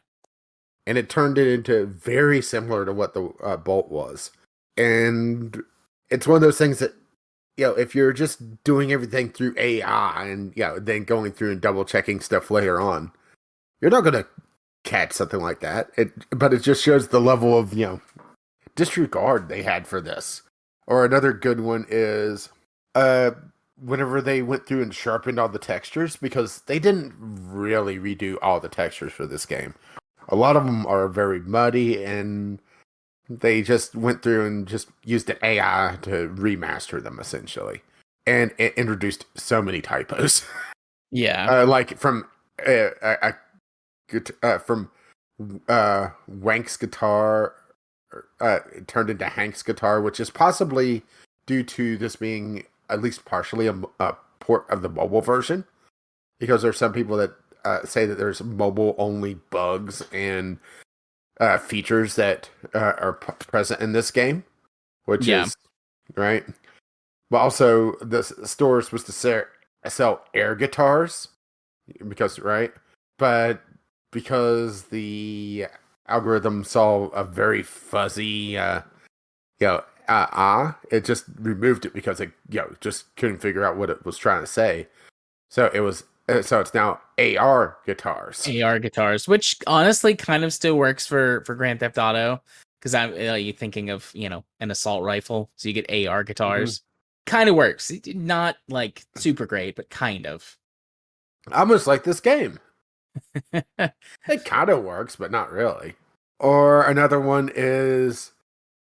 And it turned it into very similar to what the bolt was. And it's one of those things that, if you're just doing everything through AI and, then going through and double checking stuff later on, you're not going to catch something like that. But it just shows the level of, disregard they had for this. Or another good one is, whenever they went through and sharpened all the textures, because they didn't really redo all the textures for this game. A lot of them are very muddy, and they just went through and just used the AI to remaster them, essentially. And it introduced so many typos. Yeah. Like from from Wank's guitar, it turned into Hank's guitar, which is possibly due to this being at least partially a port of the mobile version. Because there's some people that say that there's mobile-only bugs and features that are present in this game, which Yeah. is right. But also, the store is supposed to sell air guitars because but because the algorithm saw a very fuzzy, it just removed it because it just couldn't figure out what it was trying to say. So it's now AR guitars. AR guitars, which honestly kind of still works for Grand Theft Auto because I'm you thinking of an assault rifle, so you get AR Mm-hmm. guitars. Kind of works, not like super great, but kind of. I almost like this game. It kind of works, but not really. Or another one is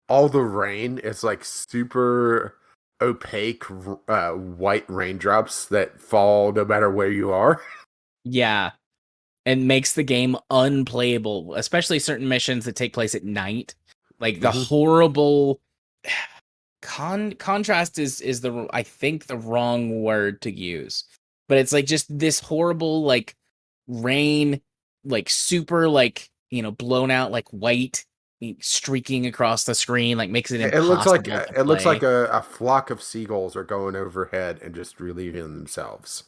all the rain is like super opaque white raindrops that fall no matter where you are. Yeah, and makes the game unplayable, especially certain missions that take place at night. Like the Mm-hmm. horrible contrast is the I think the wrong word to use, but it's like just this horrible like rain, like super like blown out like white streaking across the screen, like makes it impossible to It looks like play. a flock of seagulls are going overhead and just relieving themselves.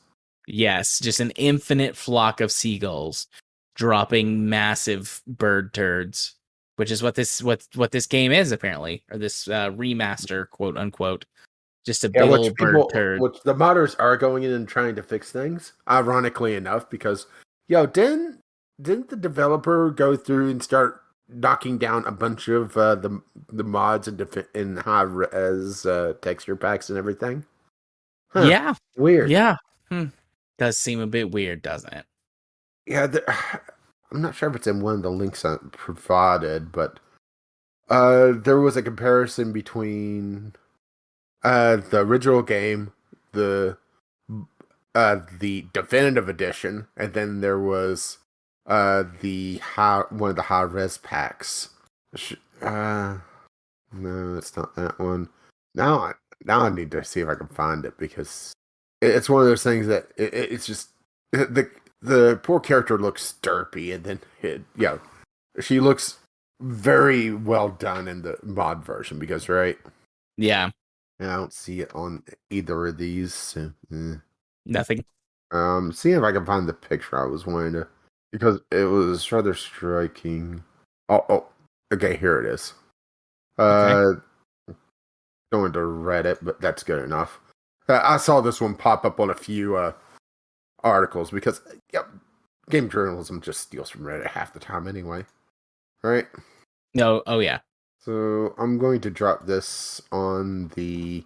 Yes, just an infinite flock of seagulls dropping massive bird turds, which is what this game is apparently, or this remaster, quote unquote. Just a Yeah, big old bird turd. which the modders are going in and trying to fix things. Ironically enough, because didn't the developer go through and start knocking down a bunch of the mods in high res texture packs and everything? Huh. Yeah, Weird. yeah. Does seem a bit weird, doesn't it? Yeah, I'm not sure if it's in one of the links I provided, but there was a comparison between the original game, the the definitive edition, and then there was the one of the high res packs. No, it's not that one. Now I need to see if I can find it because it's one of those things that it's just the poor character looks derpy, and then she looks very well done in the mod version because right. Yeah. I don't see it on either of these. So, Nothing. seeing if I can find the picture I was wanting to, because it was rather striking. Oh, okay, here it is. Okay. Going to Reddit, but that's good enough. I saw this one pop up on a few articles because game journalism just steals from Reddit half the time anyway, right? No. Oh yeah. So I'm going to drop this on the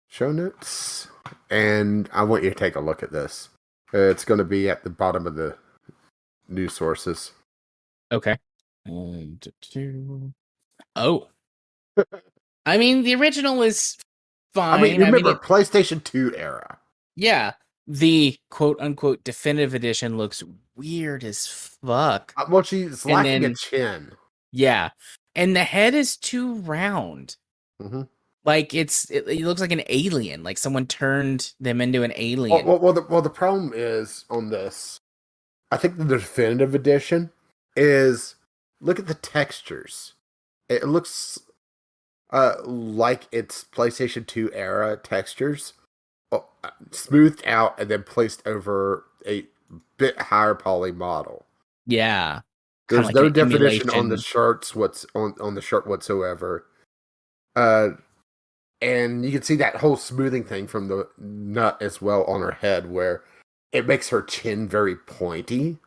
show notes, and I want you to take a look at this. It's going to be at the bottom of the news sources. Okay. Oh. I mean, the original is fine. I mean, remember PlayStation 2 era. Yeah. The quote unquote definitive edition looks weird as fuck. Well, she's lacking a chin. Yeah. And the head is too round. Mm-hmm. Like it looks like an alien. Like someone turned them into an alien. Well, the problem is on this. I think the definitive edition is look at the textures. It looks like it's PlayStation 2 era textures, smoothed out and then placed over a bit higher poly model. Yeah. There's like no definition on the shirts on the shirt whatsoever. And you can see that whole smoothing thing from the nut as well on her head where it makes her chin very pointy.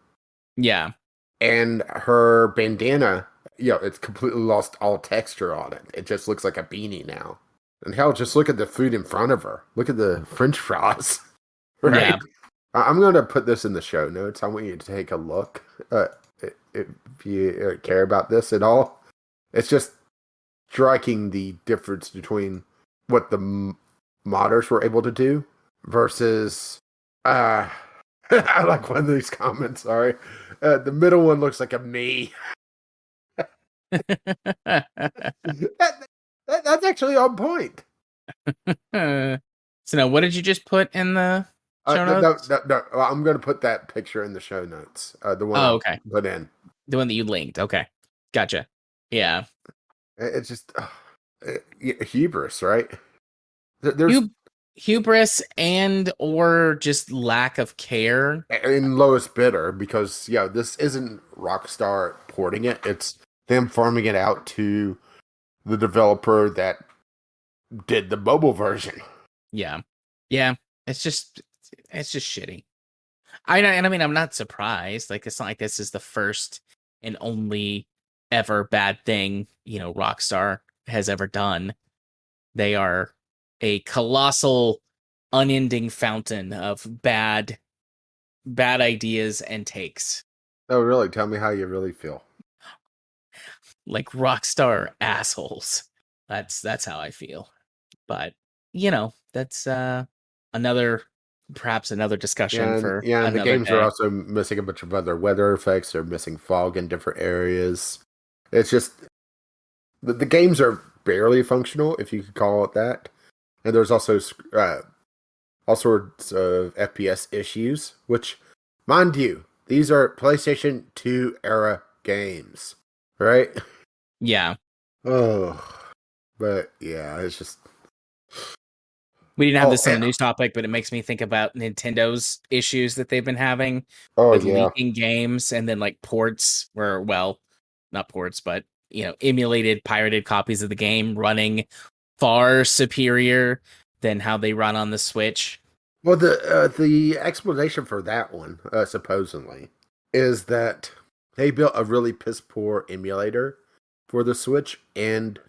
Yeah. And her bandana, it's completely lost all texture on it. It just looks like a beanie now. And hell, just look at the food in front of her. Look at the French fries. Right? Yeah. I'm going to put this in the show notes. I want you to take a look. If you care about this at all. It's just striking the difference between what the modders were able to do versus I like one of these comments, sorry. The middle one looks like a me. That's actually on point. So now, what did you just put in the show notes? No. I'm going to put that picture in the show notes. The one okay. put in. The one that you linked. Okay. Gotcha. Yeah. It's just hubris, right? There's hubris and or just lack of care. In lowest bidder, because this isn't Rockstar porting it. It's them farming it out to the developer that did the mobile version. Yeah. It's just shitty. I mean, I'm not surprised. Like, it's not like this is the first and only ever bad thing, Rockstar has ever done. They are a colossal, unending fountain of bad ideas and takes. Oh, really? Tell me how you really feel. Like Rockstar assholes. That's how I feel. But that's perhaps another discussion for and the games day. are also missing a bunch of other weather effects. They're missing fog in different areas. It's just the games are barely functional, if you could call it that. And there's also all sorts of FPS issues, which, mind you, these are PlayStation 2 era games, right? Yeah. Oh, but yeah, it's just. We didn't have this in the news topic, but it makes me think about Nintendo's issues that they've been having with leaking games and then like ports where, well, not ports, but emulated, pirated copies of the game running far superior than how they run on the Switch. Well, the explanation for that one, supposedly, is that they built a really piss poor emulator for the Switch, and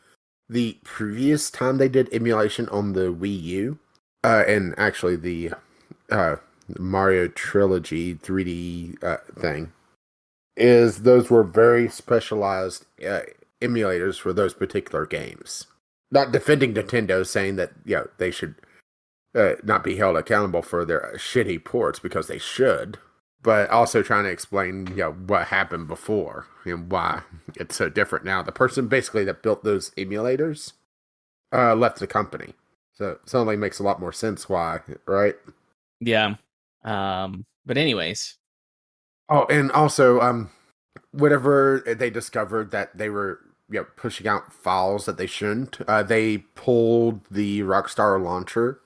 the previous time they did emulation on the Wii U, and actually the Mario Trilogy 3D thing, is those were very specialized emulators for those particular games. Not defending Nintendo, saying that they should not be held accountable for their shitty ports because they should, but also trying to explain, what happened before and why it's so different now. The person basically that built those emulators left the company, so it suddenly makes a lot more sense why, right? Yeah. But anyways, Oh, and also, whenever they discovered that they were pushing out files that they shouldn't, they pulled the Rockstar launcher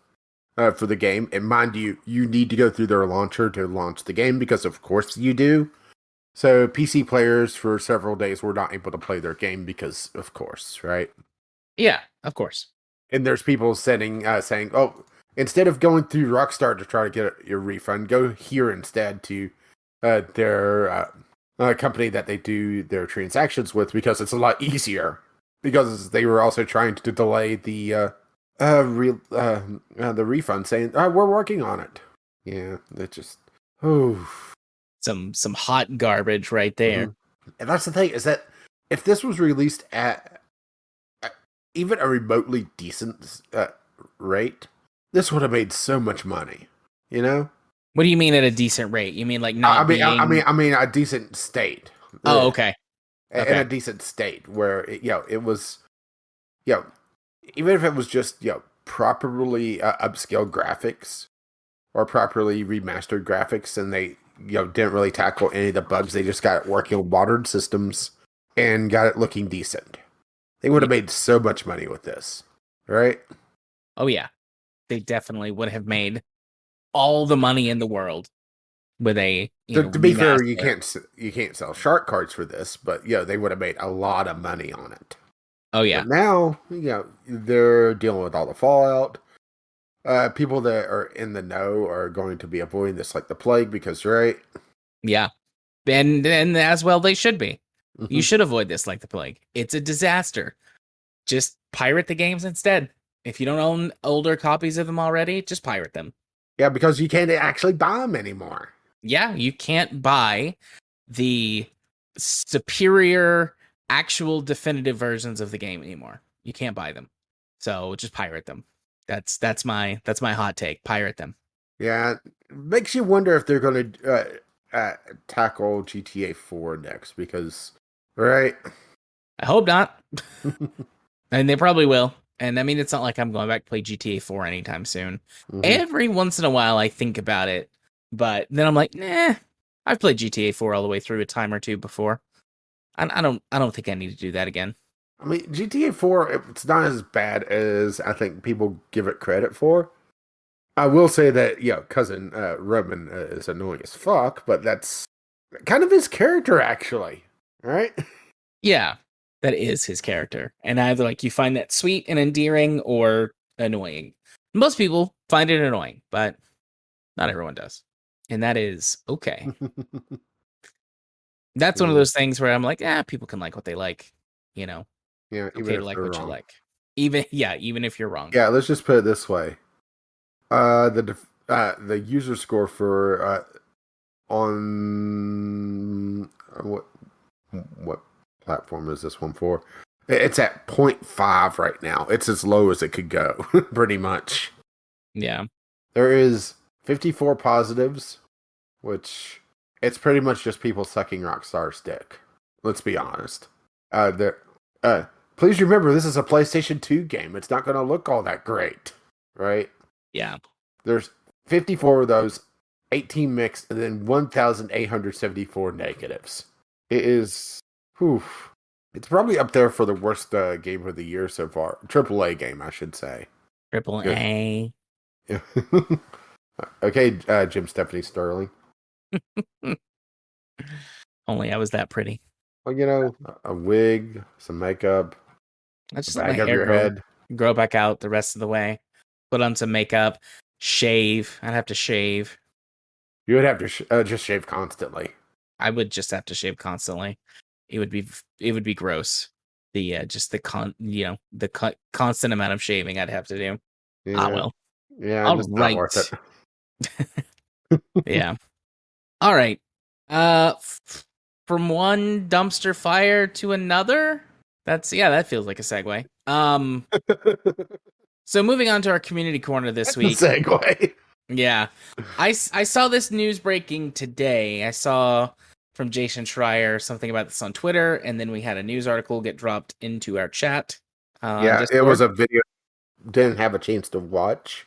for the game. And mind you, you need to go through their launcher to launch the game because, of course, you do. So PC players for several days were not able to play their game because, of course, right? yeah, of course. And there's people saying, "Oh, instead of going through Rockstar to try to get your refund, go here instead to their company that they do their transactions with because it's a lot easier." Because they were also trying to delay the refund, saying, "We're working on it." Yeah, that just oh. Some hot garbage right there. And that's the thing is that if this was released at even a remotely decent rate, this would have made so much money. You know, What do you mean at a decent rate? You mean like not I mean, a decent state. Oh, okay. In a decent state where it was, you know, even if it was just properly upscale graphics or properly remastered graphics, and they didn't really tackle any of the bugs. They just got it working on modern systems and got it looking decent. They would have made so much money with this, right? Oh yeah, they definitely would have made all the money in the world with a To be fair, remaster. you can't sell shark cards for this, but they would have made a lot of money on it. Oh yeah, But now, they're dealing with all the fallout. People that are in the know are going to be avoiding this like the plague because, right? yeah, and as well they should be. You Mm-hmm. should avoid this like the plague. It's a disaster. Just pirate the games instead. If you don't own older copies of them already, just pirate them. Yeah, because you can't actually buy them anymore. Yeah, you can't buy the superior actual definitive versions of the game anymore. You can't buy them. So just pirate them. That's my hot take. Pirate them. Yeah, makes you wonder if they're going to tackle GTA 4 next because, right? I hope not. And they probably will. And I mean, it's not like I'm going back to play GTA 4 anytime soon. Mm-hmm. Every once in a while, I think about it, but then I'm like, nah. I've played GTA 4 all the way through a time or two before. I don't think I need to do that again. I mean, GTA 4, it's not as bad as I think people give it credit for. I will say that, cousin Roman is annoying as fuck, but that's kind of his character, actually. Right? Yeah, that is his character. And either like you find that sweet and endearing or annoying. Most people find it annoying, but not everyone does. And that is okay. That's one of those things where I'm like, people can like what they like, you know. Yeah, Okay even to if like they're what you wrong. like. Even if you're wrong. Yeah, let's just put it this way. The user score for on what platform is this one for? It's at 0.5 right now. It's as low as it could go, pretty much. Yeah. There is 54 positives, which it's pretty much just people sucking Rockstar's dick. Let's be honest. Please remember, this is a PlayStation 2 game. It's not going to look all that great, right? Yeah. There's 54 of those, 18 mixed, and then 1,874 negatives. It is, it's probably up there for the worst game of the year so far. AAA game, I should say. AAA. Yeah. Okay, Jim Stephanie Sterling. Only I was that pretty. Well, a wig, some makeup, I a just let my bag of hair your head. grow back out the rest of the way. Put on some makeup, shave. I'd have to shave. You would have to just shave constantly. I would just have to shave constantly. It would be gross. The just the constant amount of shaving I'd have to do. Yeah. Well. Yeah, All just not right. worth it. Yeah. All right. From one dumpster fire to another. That feels like a segue. So moving on to our community corner this That's week. a segue. Yeah. I saw this news breaking today. I saw from Jason Schreier something about this on Twitter, and then we had a news article get dropped into our chat on Yeah, it was Discord. a video. Didn't have a chance to watch,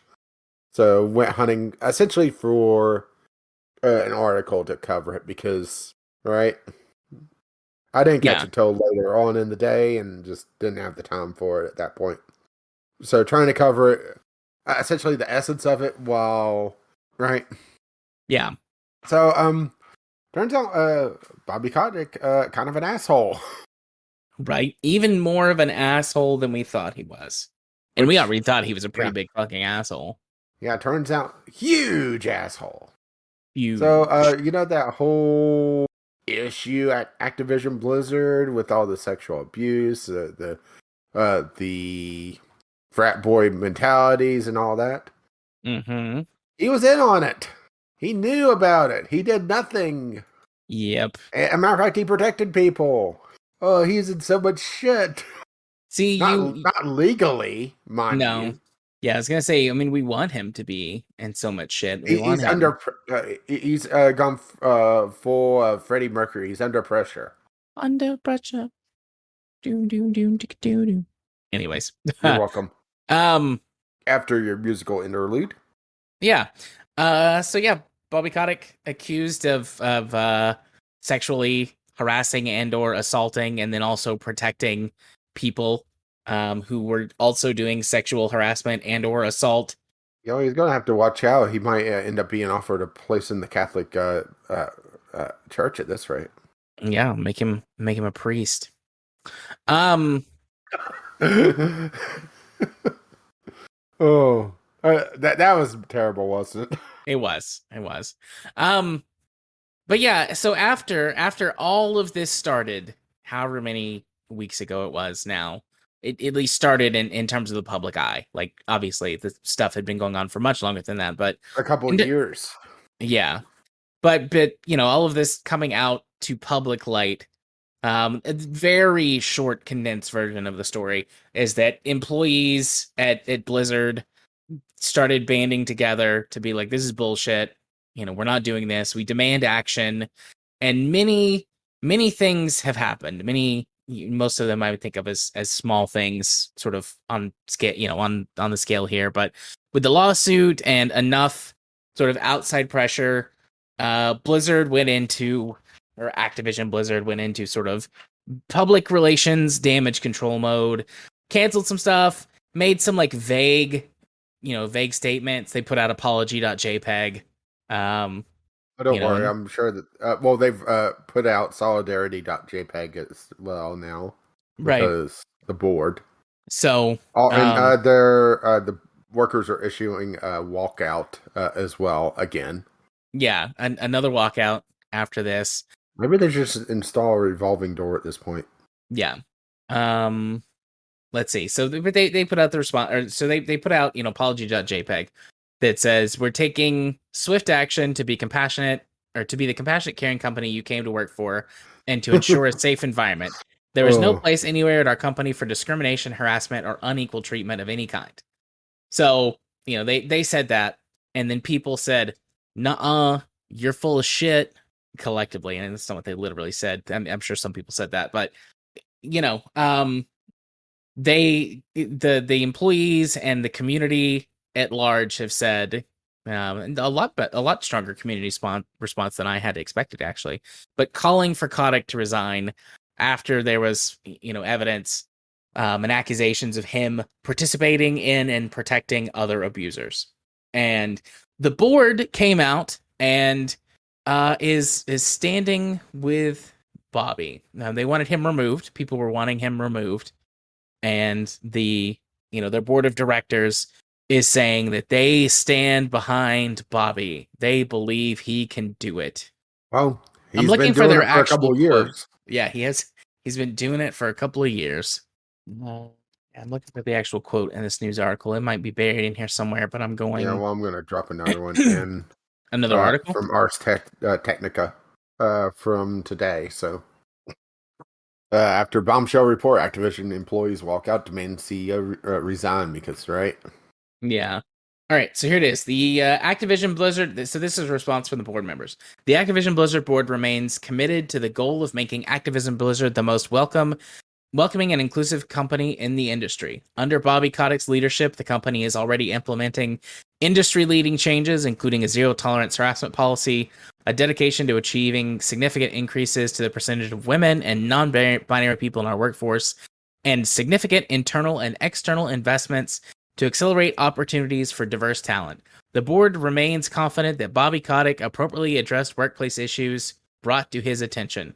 so went hunting essentially for an article to cover it because, right? I didn't catch Yeah. it till later on in the day and just didn't have the time for it at that point. So trying to cover it, essentially the essence of it while, right? Yeah. So, turns out, Bobby Kotick, kind of an asshole. Right. Even more of an asshole than we thought he was. And we Which, already thought he was a pretty yeah, big fucking asshole. yeah, turns out huge asshole. So, Huge. you know that whole issue at Activision Blizzard with all the sexual abuse, the frat boy mentalities and all that? Mm-hmm. He was in on it. He knew about it. He did nothing. Yep. As a matter of fact, he protected people. Oh, he's in so much shit. See, Not legally, mind no. you. Yeah, I was gonna say, I mean, we want him to be in so much shit. We want He's him he's gone full Freddie Mercury. He's under pressure. under pressure. Doom, doom, doom, tick, doom, doom. Anyways. You're welcome. um, After your musical interlude. yeah. So yeah, Bobby Kotick accused of sexually harassing and or assaulting and then also protecting people who were also doing sexual harassment and or assault. You know, he's going to have to watch out. He might end up being offered a place in the Catholic church at this rate. Yeah, make him a priest. Um Oh, that was terrible, wasn't it? it was. But yeah, so after all of this started, however many weeks ago it was now, it at least started in terms of the public eye. Like obviously the stuff had been going on for much longer than that, but A couple years. yeah. But you know, all of this coming out to public light, a very short condensed version of the story is that employees at Blizzard started banding together to be like, this is bullshit. You know, we're not doing this. We demand action. And many things have happened. Most of them I would think of as small things, sort of on scale, you know, on the scale here. But with the lawsuit and enough sort of outside pressure, Blizzard went into, or Activision Blizzard went into sort of public relations damage control mode, canceled some stuff, made some like vague statements. They put out apology.jpg. But don't You know, worry, and I'm sure that, well, they've put out solidarity.jpg as well now right. because the board. So, Oh, and the workers are issuing a walkout as well again. yeah, another walkout after this. Maybe they just install a revolving door at this point. Yeah. Let's see. So they put out the response, or so they put out, apology.jpg that says, we're taking swift action to be compassionate, or to be the compassionate caring company you came to work for, and to ensure a safe environment. There is no Oh. place anywhere at our company for discrimination, harassment, or unequal treatment of any kind. So, they said that, and then people said, "Nuh-uh, you're full of shit," collectively, and that's not what they literally said. I'm sure some people said that, but you know, the employees and the community at large have said, and a lot stronger community response than I had expected, actually, but calling for Kotick to resign after there was evidence and accusations of him participating in and protecting other abusers. And the board came out and is standing with Bobby. Now, they wanted him removed. People were wanting him removed, and their board of directors is saying that they stand behind Bobby. They believe he can do it. Well, I'm he's looking been for doing their it for a actual couple of quote. years. Yeah, he's been doing it for a couple of years. I'm looking for the actual quote in this news article. It might be buried in here somewhere, but I'm Yeah, going well, I'm going to drop another one in another article. from Ars Technica from today. So After bombshell report, Activision employees walk out, demand CEO resign because, right? Yeah. All right, so here it is. The Activision Blizzard. So this is a response from the board members. The Activision Blizzard board remains committed to the goal of making Activision Blizzard the most welcoming and inclusive company in the industry. Under Bobby Kotick's leadership, the company is already implementing industry-leading changes, including a zero-tolerance harassment policy, a dedication to achieving significant increases to the percentage of women and non-binary people in our workforce, and significant internal and external investments to accelerate opportunities for diverse talent. The board remains confident that Bobby Kotick appropriately addressed workplace issues brought to his attention.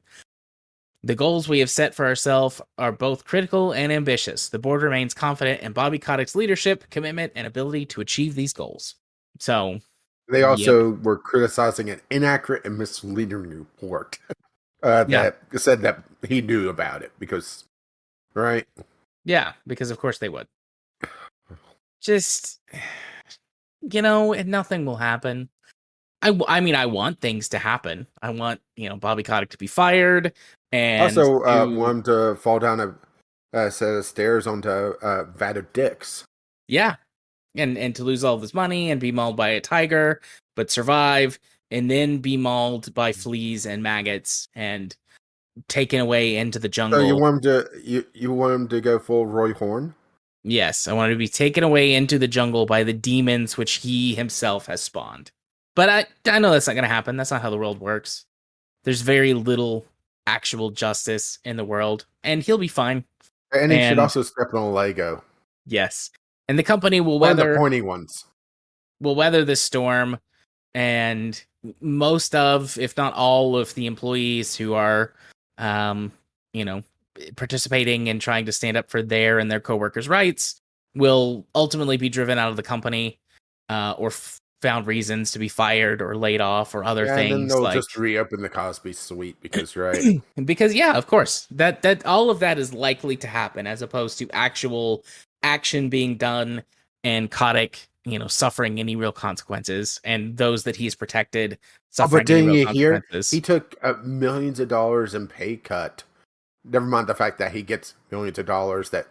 The goals we have set for ourselves are both critical and ambitious. The board remains confident in Bobby Kotick's leadership, commitment, and ability to achieve these goals. So, They yep. also were criticizing an inaccurate and misleading report Yeah. that said that he knew about it because, right? Yeah, because of course they would. Just, and nothing will happen. I mean, I want things to happen. I want, Bobby Kotick to be fired and Also, to, want him to fall down a set of stairs onto a vat of dicks. yeah, and to lose all of his money and be mauled by a tiger, but survive, and then be mauled by fleas and maggots and taken away into the So you jungle. want him to you want him to go full Roy Horn? Yes, I want to be taken away into the jungle by the demons which he himself has spawned. But I know that's not going to happen. That's not how the world works. There's very little actual justice in the world, and he'll be fine. And he should And also step on a Lego. yes, and the company One of the pointy ones. will weather this storm, and most of, if not all of the employees who are, you know, participating and trying to stand up for their and their coworkers' rights will ultimately be driven out of the company, or found reasons to be fired or laid off or other Yeah, and then things they'll like just reopen the Cosby Suite because, right? because yeah, of course, that all of that is likely to happen as opposed to actual action being done and Kotick, suffering any real consequences, and those that he's protected Oh, but suffering any didn't real you hear? consequences. He took millions of dollars in pay cut. Never mind the fact that he gets millions of dollars that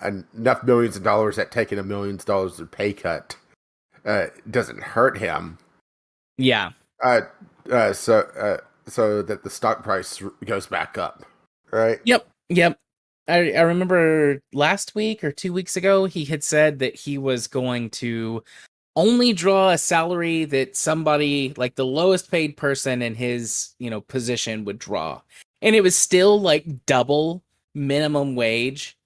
enough millions of dollars that taking $1 million of pay cut doesn't hurt him. Yeah. Uh, so that the stock price goes back up, right? Yep. I remember last week or 2 weeks ago, he had said that he was going to only draw a salary that somebody like the lowest paid person in his, position would draw. And it was still like double minimum wage.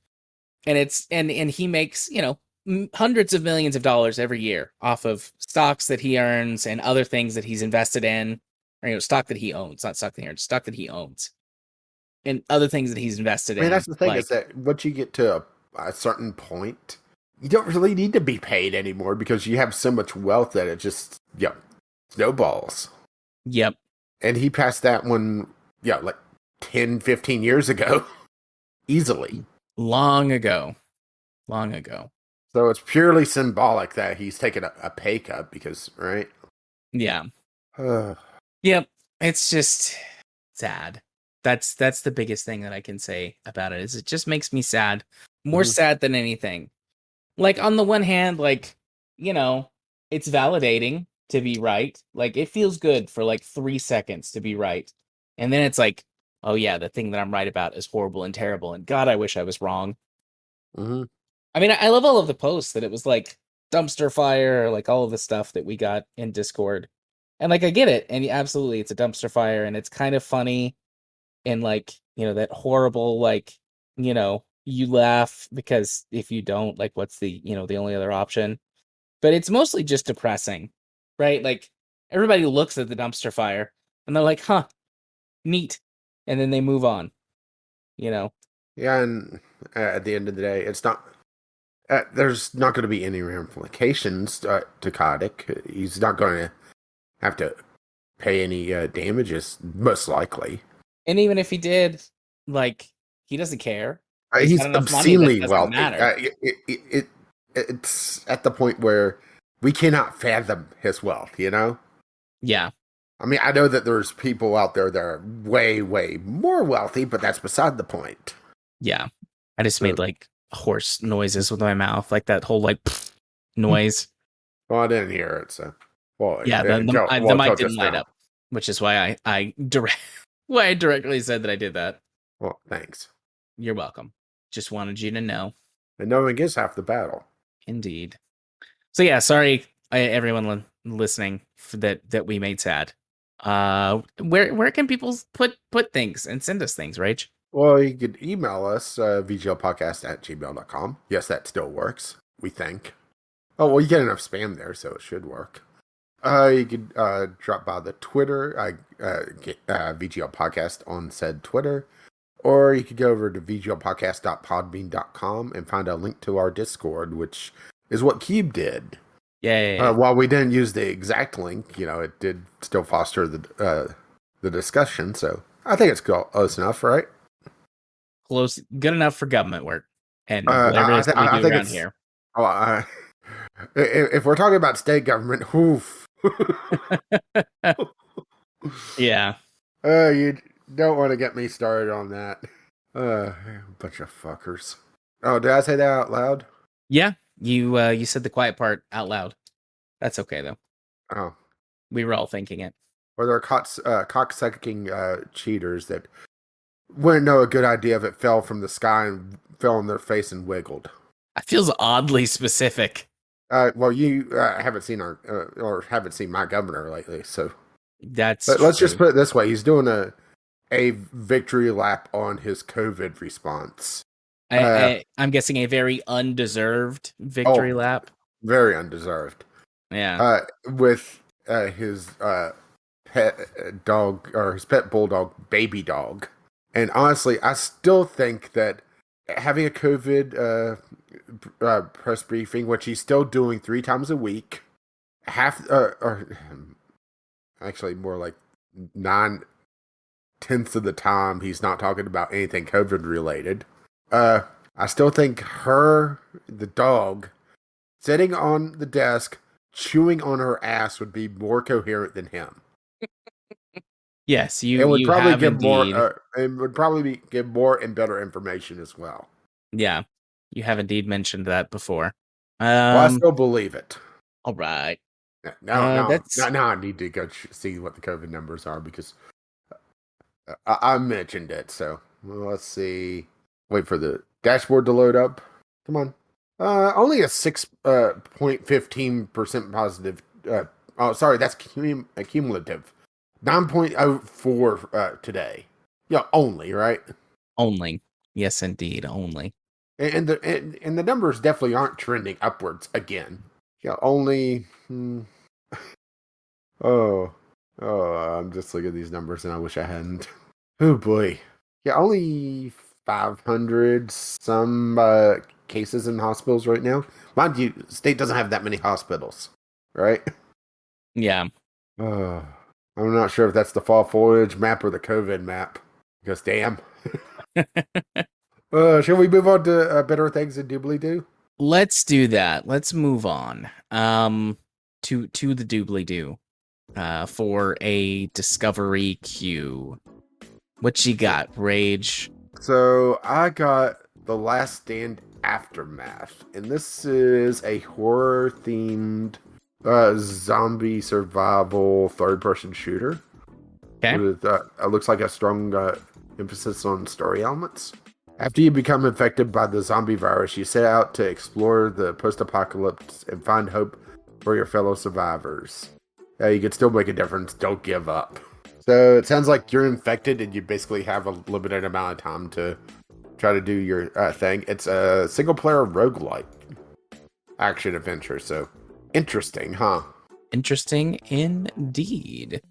And and he makes, hundreds of millions of dollars every year off of stocks that he earns and other things that he's invested in, or, stock that he owns, not stock that he earns, stock that he owns and other things that he's invested I mean, in. that's the thing is Like, that once you get to a certain point, you don't really need to be paid anymore because you have so much wealth that it just, snowballs. yep. And he passed that one, like 10, 15 years ago, easily. Long ago. Long ago. So it's purely symbolic that he's taken a pay cut because, right? Yeah. Yep. It's just sad. That's the biggest thing that I can say about it is it just makes me sad. More sad than anything. Like, on the one hand, like, it's validating to be right. Like, it feels good for like 3 seconds to be right. And then it's like, oh yeah, the thing that I'm right about is horrible and terrible. And God, I wish I was wrong. Mm-hmm. I mean, I love all of the posts that it was like dumpster fire, or like all of the stuff that we got in Discord. And like, I get it. And absolutely, it's a dumpster fire. And it's kind of funny. And like, that horrible, like, you laugh because if you don't, like, what's the only other option? But it's mostly just depressing, right? Like, everybody looks at the dumpster fire and they're like, huh, neat. And then they move on, you know? Yeah, and at the end of the day, it's not. There's not going to be any ramifications to Kotick. He's not going to have to pay any damages, most likely. And even if he did, like, he doesn't care. He's got He's enough money that it obscenely doesn't wealthy. matter. It's at the point where we cannot fathom his wealth. Yeah. I mean, I know that there's people out there that are way, way more wealthy, but that's beside the point. Yeah. I just So, made like horse noises with my mouth, like that whole like noise. well, I didn't hear it, so Yeah, the mic until didn't just light now. up, which is why why I directly said that I did that. Well, thanks. You're welcome. Just wanted you to know. And knowing is half the battle. Indeed. So yeah, sorry everyone listening for that we made sad. Where can people put things and send us things, Rach? Well, you could email us, vglpodcast@gmail.com. Yes, that still works, we think. Oh, well, you get enough spam there, so it should work. You could drop by the Twitter, get VGL Podcast on said Twitter, or you could go over to vglpodcast.podbean.com and find a link to our Discord, which is what Cube did. Yeah. While we didn't use the exact link, it did still foster the discussion, so I think it's close enough, right? Close, good enough for government work and whatever it is that we do think around it's. here. Oh, if we're talking about state government, oof. Yeah. You don't want to get me started on that. Bunch of fuckers. Oh, did I say that out loud? Yeah. You said the quiet part out loud. That's okay though. Oh. We were all thinking it. Or there are cocksucking cheaters that wouldn't know a good idea if it fell from the sky and fell on their face and wiggled. It feels oddly specific. Well, you haven't seen or haven't seen my governor lately, so That's let's true. just put it this way: he's doing a victory lap on his COVID response. I'm guessing a very undeserved victory lap. Very undeserved. Yeah. With his pet dog or his pet bulldog, baby dog. And honestly, I still think that having a COVID press briefing, which he's still doing 3 times a week, or actually more like 9/10 of the time, he's not talking about anything COVID related. I still think the dog, sitting on the desk, chewing on her ass would be more coherent than him. Yes, It would you probably have give indeed. more. It would probably give more and better information as well. Yeah, you have indeed mentioned that before. Well, I still believe it. All right. Now That's I need to go see what the COVID numbers are because I mentioned it. So let's see. Wait for the dashboard to load up. Come on. Only a 6.15% positive. Oh, sorry, that's cumulative. 9.04 today. Yeah, only, right? only. Yes, indeed, only. And the numbers definitely aren't trending upwards again. Yeah, only. Oh, I'm just looking at these numbers and I wish I hadn't. Oh boy. Yeah, only 500 some cases in hospitals right now. Mind you, state doesn't have that many hospitals, right? Yeah. I'm not sure if that's the fall foliage map or the COVID map. Because damn. Shall we move on to better things than doobly doo? Let's do that. Let's move on. To the doobly doo. For a discovery queue. What you got, Rage? So I got The Last Stand Aftermath, and this is a horror themed zombie survival third person shooter. Okay. With it looks like a strong emphasis on story elements. After you become infected by the zombie virus, you set out to explore the post apocalypse and find hope for your fellow survivors. You can still make a difference. Don't give up. So it sounds like you're infected and you basically have a limited amount of time to try to do your thing. It's a single player roguelike action adventure. So interesting, huh? Interesting indeed.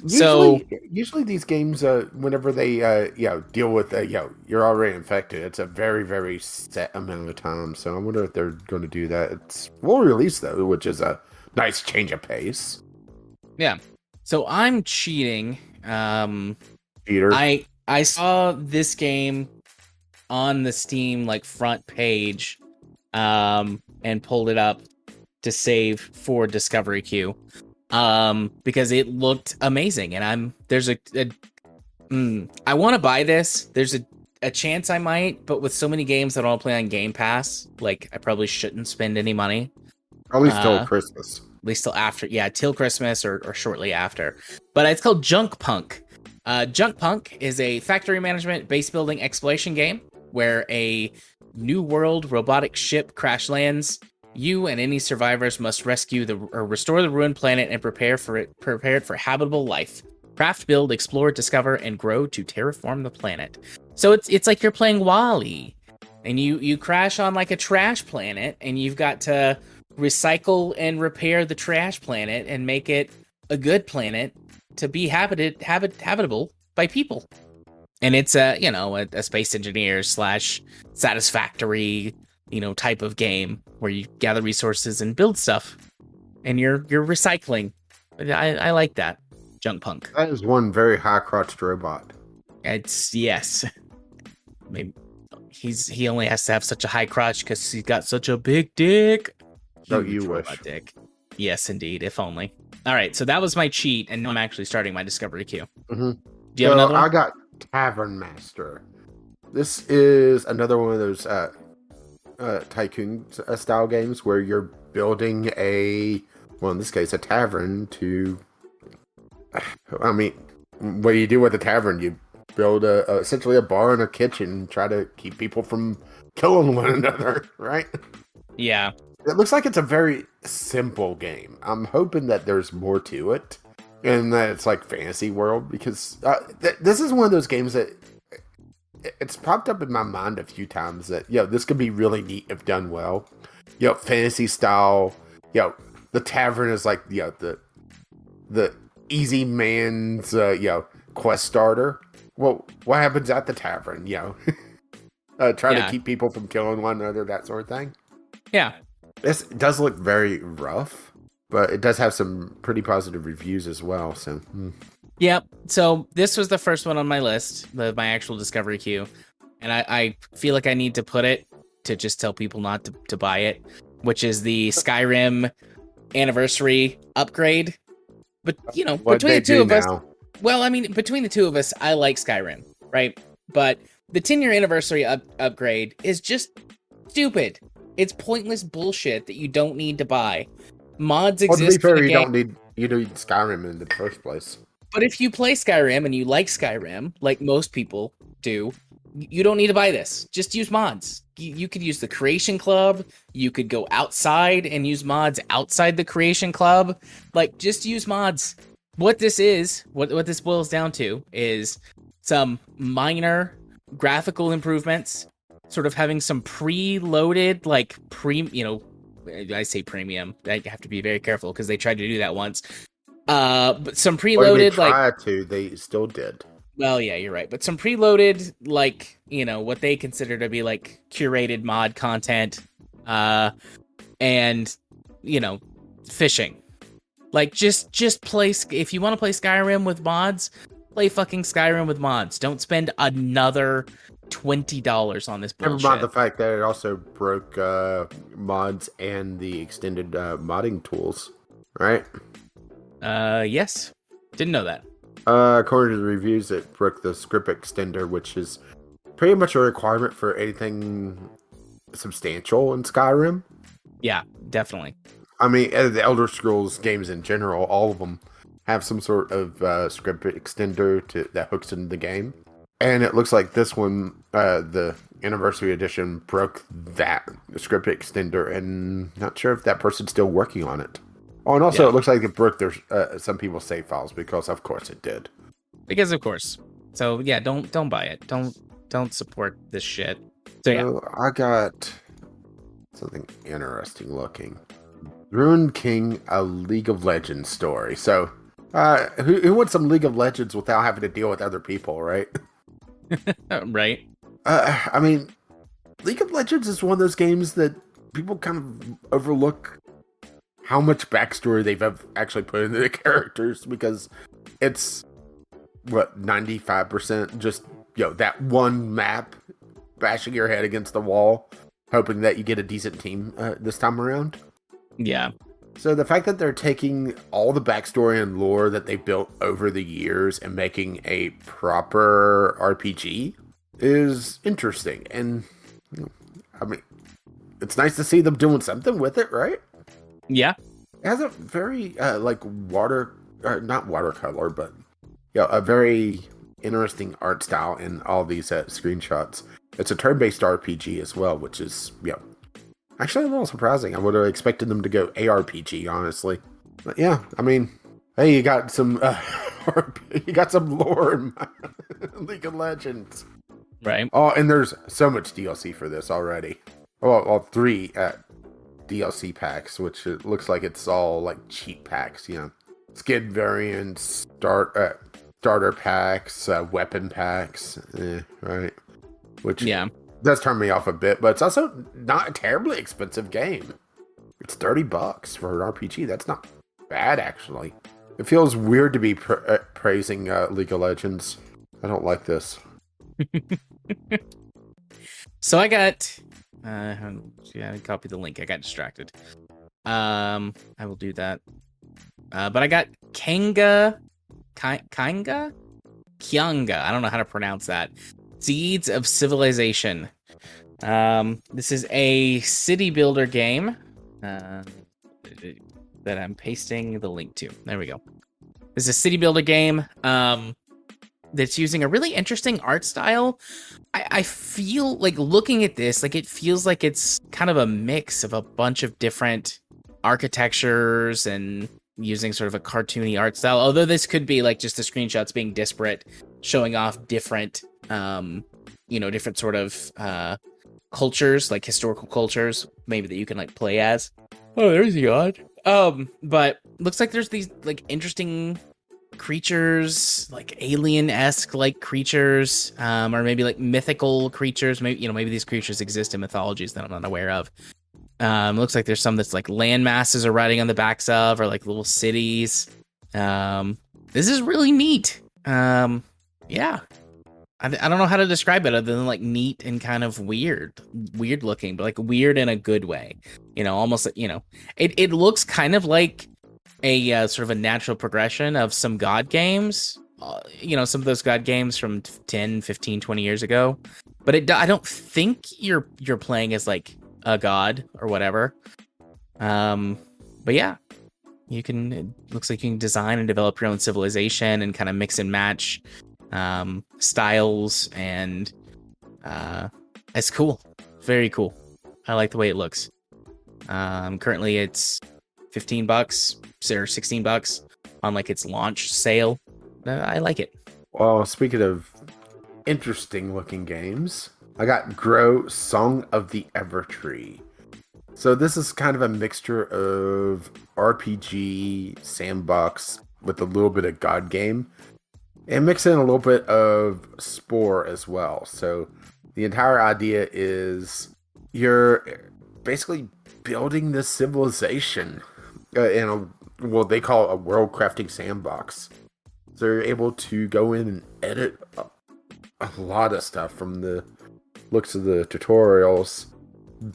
Usually these games, whenever they deal with you're already infected, it's a very, very set amount of time. So I wonder if they're going to do that. It's full release though, which is a nice change of pace. Yeah. So I'm cheating. Peter. I saw this game on the Steam front page, and pulled it up to save for discovery queue. because it looked amazing. And I want to buy this. There's a chance I might, but with so many games that I'll play on Game Pass, like I probably shouldn't spend any money. At least till Christmas. At least till after, till Christmas or shortly after. But it's called Junk Punk. Junk Punk is a factory management base building exploration game where a new world robotic ship crash lands. You and any survivors must rescue or restore the ruined planet and prepare it for habitable life. Craft, build, explore, discover, and grow to terraform the planet. So it's like you're playing WALL-E, and you crash on like a trash planet, and you've got to recycle and repair the trash planet and make it a good planet to be habitable by people. And it's a space engineer / satisfactory type of game where you gather resources and build stuff, and you're recycling. I like that. Junk Punk. That is one very high crotched robot. Yes. Maybe he only has to have such a high crotch because he's got such a big dick. So you wish. Dick. Yes, indeed. If only. All right, so that was my cheat, and now I'm actually starting my discovery queue. Mm-hmm. Do you have another one? I got Tavern Master. This is another one of those tycoon style games where you're building in this case, a tavern to. I mean, what do you do with a tavern? You build essentially a bar and a kitchen and try to keep people from killing one another, right? Yeah. It looks like it's a very simple game. I'm hoping that there's more to it and that it's like fantasy world, because this is one of those games that it's popped up in my mind a few times that, this could be really neat if done well. Fantasy style. The tavern is like, the easy man's, quest starter. Well, what happens at the tavern? Try to keep people from killing one another, that sort of thing. Yeah. This does look very rough, but it does have some pretty positive reviews as well. So, Yep. So this was the first one on my list, my actual discovery queue, and I feel like I need to put it to just tell people not to buy it, which is the Skyrim anniversary upgrade. But between the two of us, between the two of us, I like Skyrim, right? But the 10-year anniversary upgrade is just stupid. It's pointless bullshit that you don't need to buy. Mods exist. To be fair, for the you game. you don't need Skyrim in the first place. But if you play Skyrim and you like Skyrim, like most people do, you don't need to buy this. Just use mods. You could use the Creation Club. You could go outside and use mods outside the Creation Club. Like, just use mods. What this is, what this boils down to, is some minor graphical improvements, sort of having some preloaded, like, I say premium. I have to be very careful because they tried to do that once. But some preloaded, they still did. Well, yeah, you're right. But some preloaded, like, what they consider to be like curated mod content, and, fishing. Like, just play, if you want to play Skyrim with mods, play fucking Skyrim with mods. Don't spend another $20 on this bullshit. Never mind the fact that it also broke mods and the extended modding tools, right? Yes. Didn't know that. According to the reviews, it broke the script extender, which is pretty much a requirement for anything substantial in Skyrim. Yeah, definitely. I mean, the Elder Scrolls games in general, all of them have some sort of script extender that hooks into the game. And it looks like this one, the Anniversary Edition, broke that script extender, and not sure if that person's still working on it. Oh, and also it looks like it broke some people's save files, because of course it did. Because of course. So yeah, don't buy it. Don't support this shit. So I got something interesting looking. Ruined King, a League of Legends story. So, who wants some League of Legends without having to deal with other people, right? Right. I mean, League of Legends is one of those games that people kind of overlook how much backstory they've actually put into the characters, because it's 95% just that one map, bashing your head against the wall, hoping that you get a decent team this time around. Yeah. So the fact that they're taking all the backstory and lore that they built over the years and making a proper RPG is interesting. And I mean, it's nice to see them doing something with it, right? Yeah. It has a very not watercolor, but a very interesting art style in all these screenshots. It's a turn-based RPG as well, which is actually a little surprising. I would have expected them to go ARPG, honestly. But yeah, I mean, hey, you got some lore in League of Legends, Right. Oh, and there's so much DLC for this already. Well, 3 DLC packs, which it looks like it's all like cheap packs, skin variants, starter packs, weapon packs, right? Which does turn me off a bit, but it's also not a terribly expensive game. It's $30 for an RPG. That's not bad, actually. It feels weird to be praising League of Legends. I don't like this. So I got copy the link. I got distracted. I will do that. But I got Kyanga. I don't know how to pronounce that. Seeds of Civilization. This is a city builder game that I'm pasting the link to. There we go. This is a city builder game that's using a really interesting art style. I feel like looking at this, like it feels like it's kind of a mix of a bunch of different architectures and using sort of a cartoony art style. Although this could be like just the screenshots being disparate, showing off different, different sort of cultures, like historical cultures, maybe that you can like play as. Oh, there's the odd. But looks like there's these like interesting creatures, like alien-esque like creatures, or maybe like mythical creatures. Maybe these creatures exist in mythologies that I'm not aware of. Looks like there's some that's like land masses are riding on the backs of, or like little cities. This is really neat. Yeah. I don't know how to describe it other than like neat and kind of weird looking, but like weird in a good way. Almost it looks kind of like a sort of a natural progression of some God games. Some of those God games from 10, 15, 20 years ago. But I don't think you're playing as like a god or whatever. But yeah, it looks like you can design and develop your own civilization and kind of mix and match styles, and it's cool. Very cool. I like the way it looks. Currently it's $15 or $16 on like its launch sale. I like it. Well, speaking of interesting looking games, I got Grow Song of the Evertree. So this is kind of a mixture of RPG, sandbox with a little bit of God game, and mix in a little bit of Spore as well. So the entire idea is you're basically building this civilization in what they call a world crafting sandbox. So you're able to go in and edit a lot of stuff from the looks of the tutorials,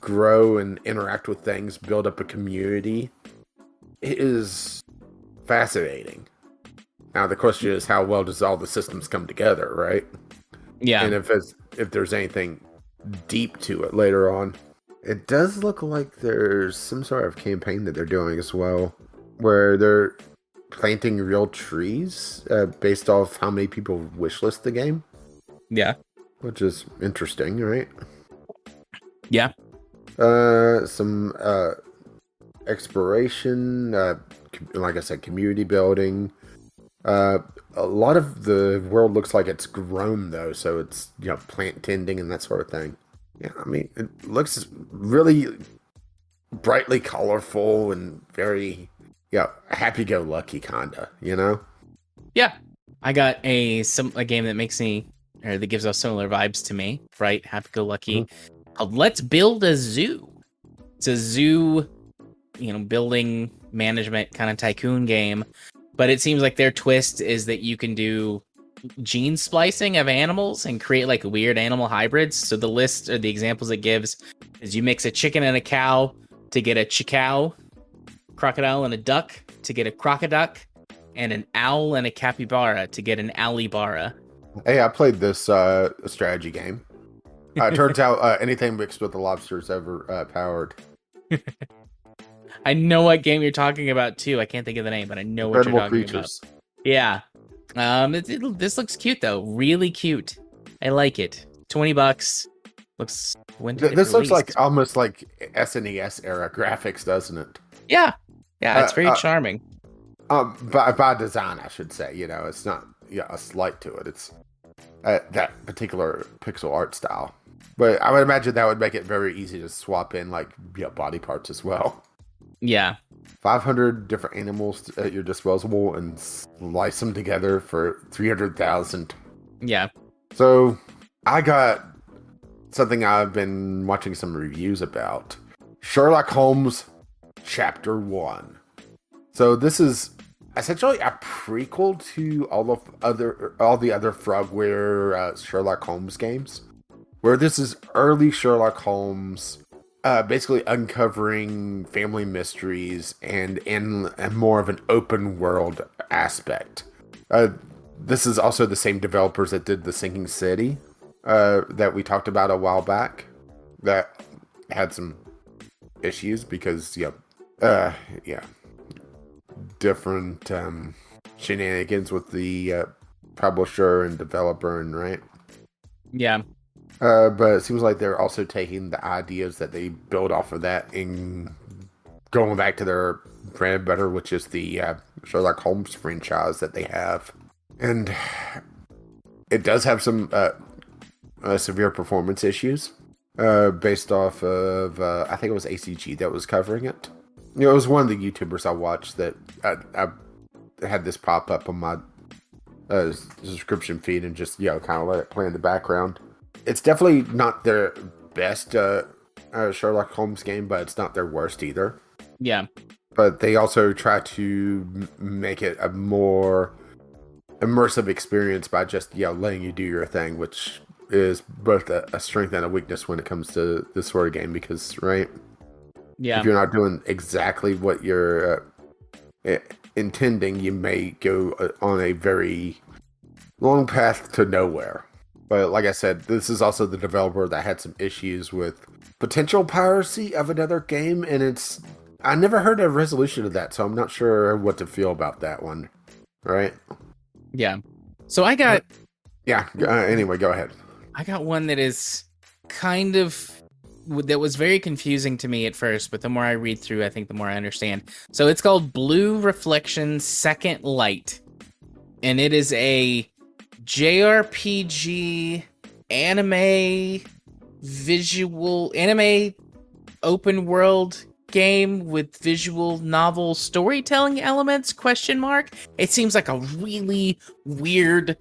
grow and interact with things, build up a community. It is fascinating. Now the question is, how well does all the systems come together, right? Yeah. And if there's anything deep to it later on. It does look like there's some sort of campaign that they're doing as well, where they're planting real trees based off how many people wishlist the game. Yeah. Which is interesting, right? Yeah. Some exploration, like I said, community building. A lot of the world looks like it's grown though, so it's plant tending and that sort of thing. Yeah, I mean, it looks really brightly colorful and very happy-go-lucky kinda, Yeah. I got a game that that gives us similar vibes to me, right? Happy-go-lucky. Called Let's Build a Zoo. It's a zoo, building management kind of tycoon game. But it seems like their twist is that you can do gene splicing of animals and create like weird animal hybrids. So the list or the examples it gives is you mix a chicken and a cow to get a chicow. crocodile and a duck to get a crocoduck, and an owl and a capybara to get an allibara. Hey, I played this strategy game. It turns out anything mixed with the lobster is powered. I know what game you're talking about too. I can't think of the name, but I know what you're talking about. Yeah. This looks cute though. Really cute. I like it. $20. Looks. This looks like almost like SNES era graphics, doesn't it? Yeah. Yeah. It's very charming. By design, I should say. It's not a slight to it. It's that particular pixel art style. But I would imagine that would make it very easy to swap in body parts as well. Yeah. 500 different animals at your disposal and slice them together for 300,000. Yeah. So I got something I've been watching some reviews about. Sherlock Holmes Chapter 1. So this is essentially a prequel to all the other Frogware Sherlock Holmes games, where this is early Sherlock Holmes, basically uncovering family mysteries and in more of an open world aspect. This is also the same developers that did the Sinking City that we talked about a while back, that had some issues because different shenanigans with the publisher and developer, and right. Yeah. But it seems like they're also taking the ideas that they build off of that and going back to their bread and butter, which is the Sherlock Holmes franchise that they have. And it does have some severe performance issues based off of, I think it was ACG that was covering it. It was one of the YouTubers I watched that I had this pop up on my subscription feed and just, kind of let it play in the background. It's definitely not their best Sherlock Holmes game, but it's not their worst either. Yeah. But they also try to make it a more immersive experience by just, letting you do your thing, which is both a strength and a weakness when it comes to this sort of game, because, right? Yeah. If you're not doing exactly what you're intending, you may go on a very long path to nowhere. But like I said, this is also the developer that had some issues with potential piracy of another game, and I never heard a resolution of that, so I'm not sure what to feel about that one. Right? Yeah. So I got... anyway, go ahead. I got one that is kind of... that was very confusing to me at first, but the more I read through, I think the more I understand. So it's called Blue Reflection Second Light, and it is a JRPG anime open world game with visual novel storytelling elements ? It seems like a really weird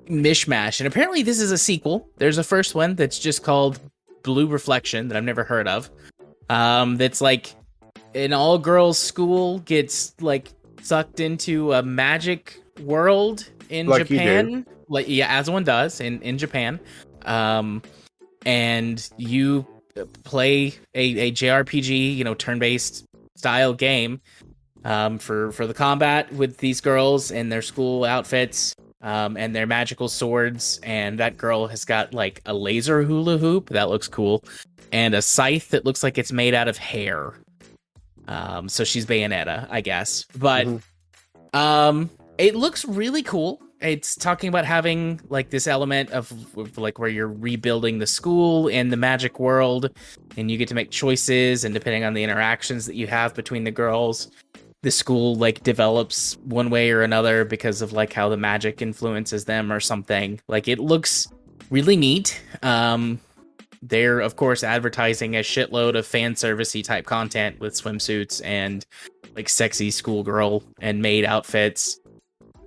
mishmash, and apparently this is a sequel. There's a first one that's just called Blue Reflection that I've never heard of. That's like an all-girls school gets sucked into a magic world in Japan, as one does in Japan. And you play a JRPG, turn-based style game for the combat with these girls in their school outfits and their magical swords. And that girl has got a laser hula hoop that looks cool and a scythe that looks like it's made out of hair. So she's Bayonetta, I guess. But it looks really cool. It's talking about having this element of where you're rebuilding the school in the magic world, and you get to make choices, and depending on the interactions that you have between the girls, the school develops one way or another because of how the magic influences them or something. It looks really neat. They're of course advertising a shitload of fan servicey type content with swimsuits and sexy schoolgirl and maid outfits.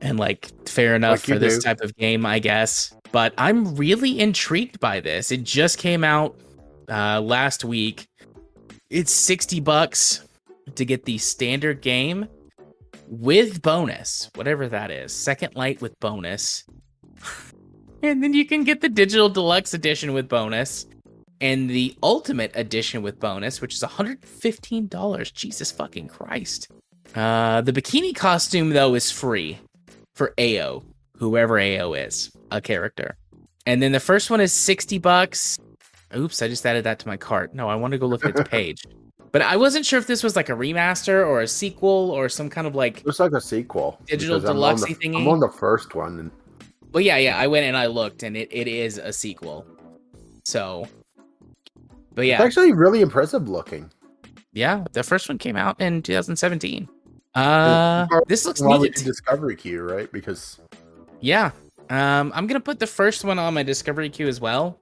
And fair enough for this type of game, I guess. But I'm really intrigued by this. It just came out last week. It's $60 to get the standard game with bonus, whatever that is. Second Light with bonus. And then you can get the digital deluxe edition with bonus. and the Ultimate Edition with bonus, which is $115. Jesus fucking Christ. The bikini costume, though, is free for AO, whoever AO is, a character. And then the first one is $60. Oops, I just added that to my cart. No, I want to go look at its page. But I wasn't sure if this was like a remaster or a sequel or some kind of like... Looks like a sequel. Digital deluxe thingy. I'm on the first one. And... Well, yeah, I went and I looked, and it is a sequel. So... But yeah. It's actually really impressive looking. Yeah, the first one came out in 2017. This looks neat. Discovery queue, right? Because... Yeah. I'm going to put the first one on my discovery queue as well.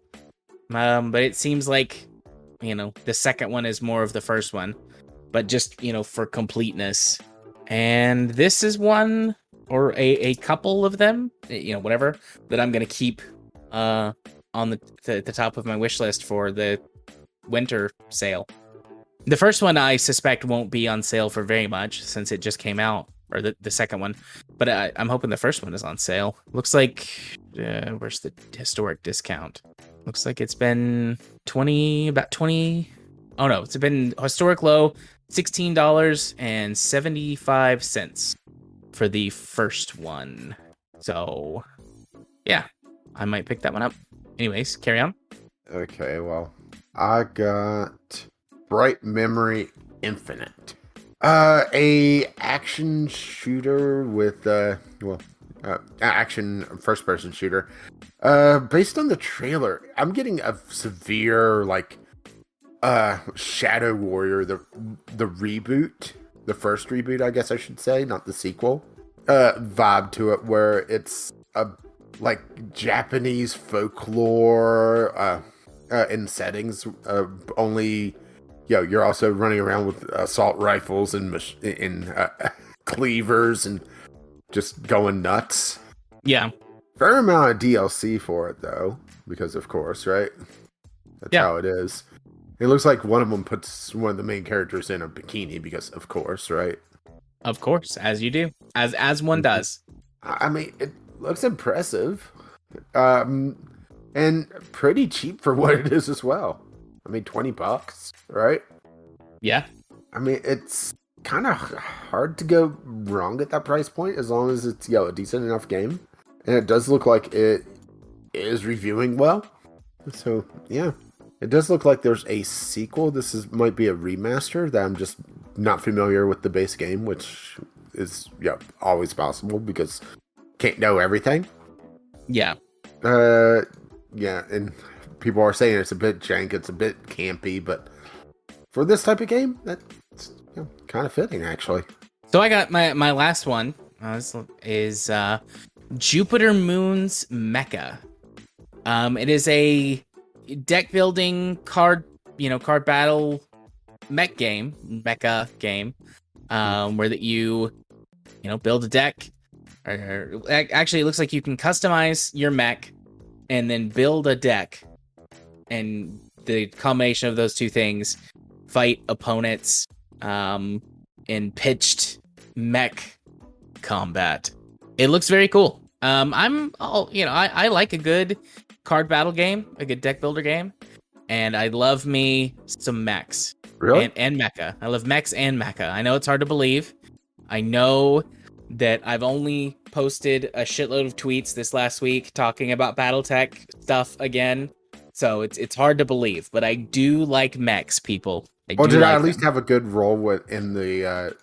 But it seems like, the second one is more of the first one. But just, for completeness. And this is one, or a couple of them, whatever, that I'm going to keep on the top of my wish list for the winter sale. The first one I suspect won't be on sale for very much since it just came out, or the second one. But I'm hoping the first one is on sale. Looks like, where's the historic discount? Looks like it's been about 20. Oh no, it's been historic low, $16.75 for the first one. So yeah, I might pick that one up. Anyways, carry on. Okay, well, I got Bright Memory Infinite. A action shooter with action first person shooter. Based on the trailer, I'm getting a severe Shadow Warrior, the reboot, the first reboot, I guess I should say, not the sequel. Vibe to it, where it's a Japanese folklore in settings. Only, you're also running around with assault rifles and cleavers and just going nuts. Yeah. Fair amount of DLC for it, though, because of course, right? That's how it is. It looks like one of them puts one of the main characters in a bikini because, of course, right? Of course, as you do, as one does. I mean, it looks impressive, and pretty cheap for what it is as well. I mean, $20, right? Yeah. I mean, it's kind of hard to go wrong at that price point as long as it's a decent enough game, and it does look like it is reviewing well. So yeah. It does look like there's a sequel. Might be a remaster that I'm just not familiar with the base game, which is always possible because can't know everything. Yeah. Yeah, and people are saying it's a bit jank, it's a bit campy, but for this type of game, that's kind of fitting actually. So I got my last one. This is Jupiter Moon's Mecha. It is a deck building card battle mecha game, where that you build a deck, or actually it looks like you can customize your mech and then build a deck, and the combination of those two things fight opponents in pitched mech combat. It looks very cool. I like a good card battle game, a good deck builder game, and I love me some mechs. Really? And mecha. I love mechs and mecha. I know it's hard to believe. I know that I've only posted a shitload of tweets this last week talking about BattleTech stuff again, so it's hard to believe, but I do like mechs, people. I at least have a good role in the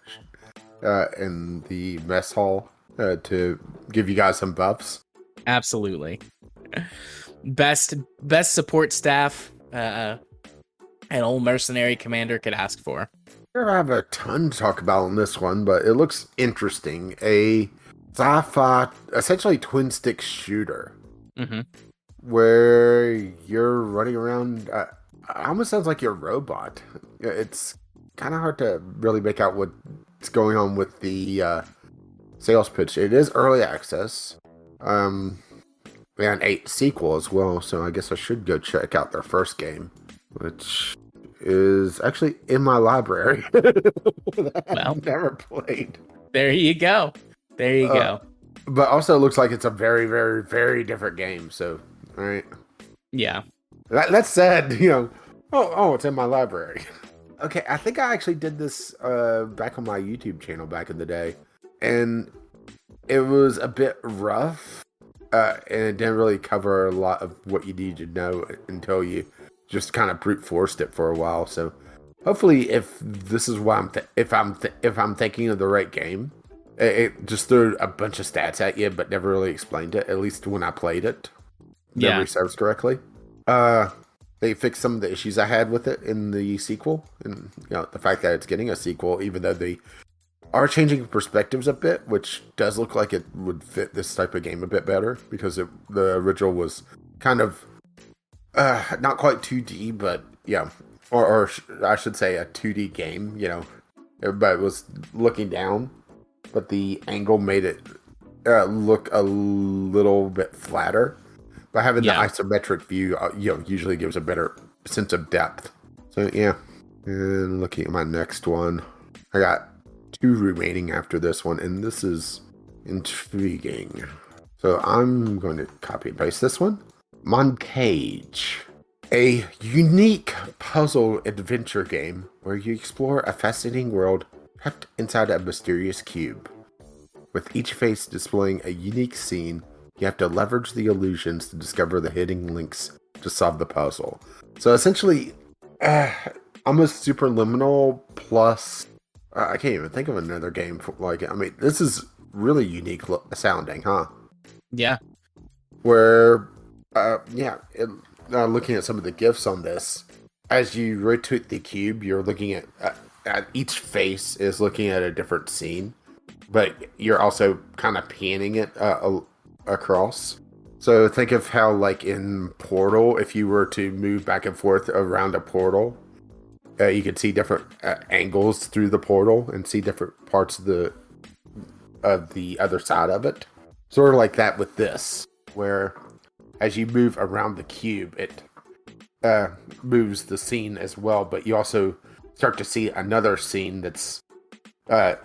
mess hall to give you guys some buffs? Absolutely. Best support staff an old mercenary commander could ask for. I don't have a ton to talk about on this one, but it looks interesting. A sci-fi, essentially twin stick shooter, where you're running around. Almost sounds like you're a robot. It's kind of hard to really make out what's going on with the sales pitch. It is early access. And a sequel as well, so I guess I should go check out their first game, which is actually in my library. That I've never played. There you go. But also it looks like it's a very, very, very different game, so, all right. Yeah. That said, you know, oh, it's in my library. Okay, I think I actually did this back on my YouTube channel back in the day, and it was a bit rough, and it didn't really cover a lot of what you need to know until you just kind of brute forced it for a while. So, hopefully, if this is what if I'm thinking of the right game, it just threw a bunch of stats at you, but never really explained it. At least when I played it, Yeah. memory serves correctly. They fixed some of the issues I had with it in the sequel, and you know the fact that it's getting a sequel, even though they are changing perspectives a bit, which does look like it would fit this type of game a bit better because the original was kind of not quite 2D, but yeah, or I should say a 2D game. You know, everybody was looking down, but the angle made it look a little bit flatter. But having the Yeah. isometric view, you know, usually gives a better sense of depth. So yeah, and looking at my next one, I got 2 remaining after this one, and this is intriguing. So I'm going to copy and paste this one. Montage, a unique puzzle adventure game where you explore a fascinating world trapped inside a mysterious cube. With each face displaying a unique scene, you have to leverage the illusions to discover the hidden links to solve the puzzle. So essentially, almost superliminal plus. I can't even think of another game like it. I mean, this is really unique sounding, huh? Yeah. Where, looking at some of the GIFs on this, as you rotate the cube, you're looking at each face is looking at a different scene, but you're also kind of panning it across. So think of how, like in Portal, if you were to move back and forth around a portal, you could see different angles through the portal and see different parts of the other side of it. Sort of like that with this, where as you move around the cube, it moves the scene as well, but you also start to see another scene that's in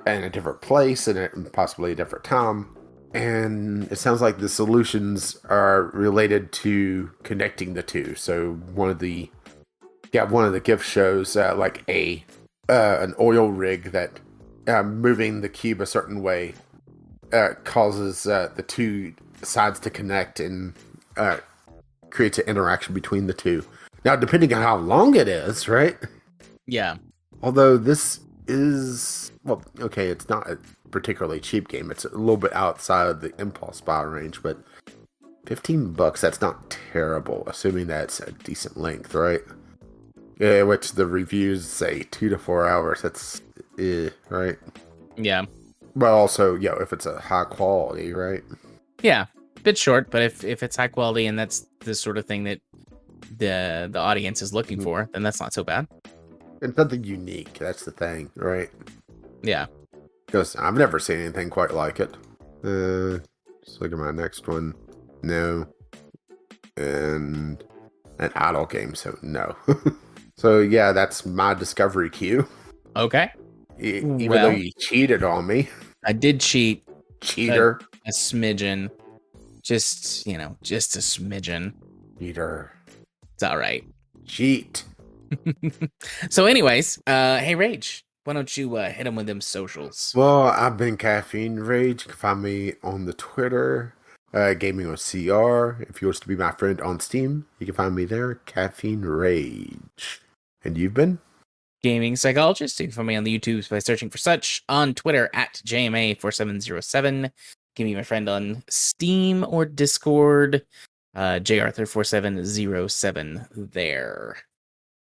a different place and possibly a different time. And it sounds like the solutions are related to connecting the two. So one of the GIF shows like an oil rig that moving the cube a certain way causes the two sides to connect and creates an interaction between the two. Now, depending on how long it is, right? Yeah. Although this is, well, okay, it's not a particularly cheap game. It's a little bit outside of the impulse buy range, but $15, that's not terrible, assuming that's a decent length, right? Yeah, which the reviews say 2 to 4 hours. That's, right? Yeah. But also, if it's a high quality, right? Yeah. Bit short, but if it's high quality and that's the sort of thing that the audience is looking for, then that's not so bad. And something unique, that's the thing, right? Yeah. Because I've never seen anything quite like it. Let's look at my next one. No. And an idle game, so no. So yeah, that's my discovery queue. Okay. Even Well, though you cheated on me. I did cheat Cheater. a smidgen. Just a smidgen. Cheater. It's all right. Cheat. So anyways, hey Rage, why don't you hit them with them socials? Well, I've been Caffeine Rage. You can find me on the Twitter, Gaming with CR. If you wish to be my friend on Steam, you can find me there, Caffeine Rage. And you've been? Gaming Psychologist. You can find me on the YouTubes by searching for such. On Twitter at JMA4707. Give me my friend on Steam or Discord. JArthur4707 there.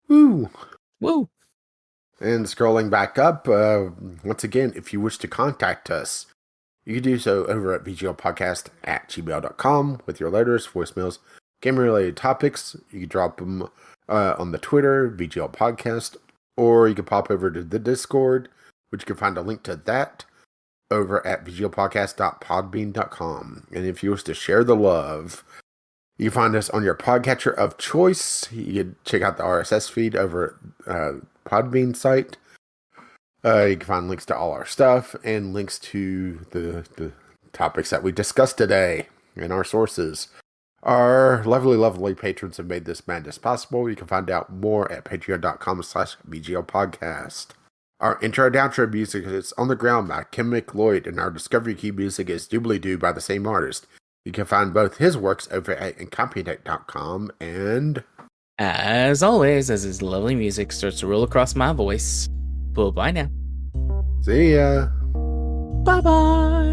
Woo! Woo! And scrolling back up, once again, if you wish to contact us, you can do so over at vglpodcast@gmail.com with your letters, voicemails, game-related topics. You can drop them on the Twitter, VGL Podcast, or you can pop over to the Discord, which you can find a link to that over at vglpodcast.podbean.com. And if you wish to share the love, you can find us on your podcatcher of choice. You can check out the RSS feed over at Podbean site. You can find links to all our stuff and links to the topics that we discussed today and our sources. Our lovely patrons have made this madness possible. You can find out more at patreon.com/BGL podcast. Our intro and outro music is On the Ground by Kim McLeod, and our Discovery Key music is Doobly Doo by the same artist. You can find both his works over at incompetech.com, and As always, as his lovely music starts to roll across my voice, bye now. see ya. Bye bye.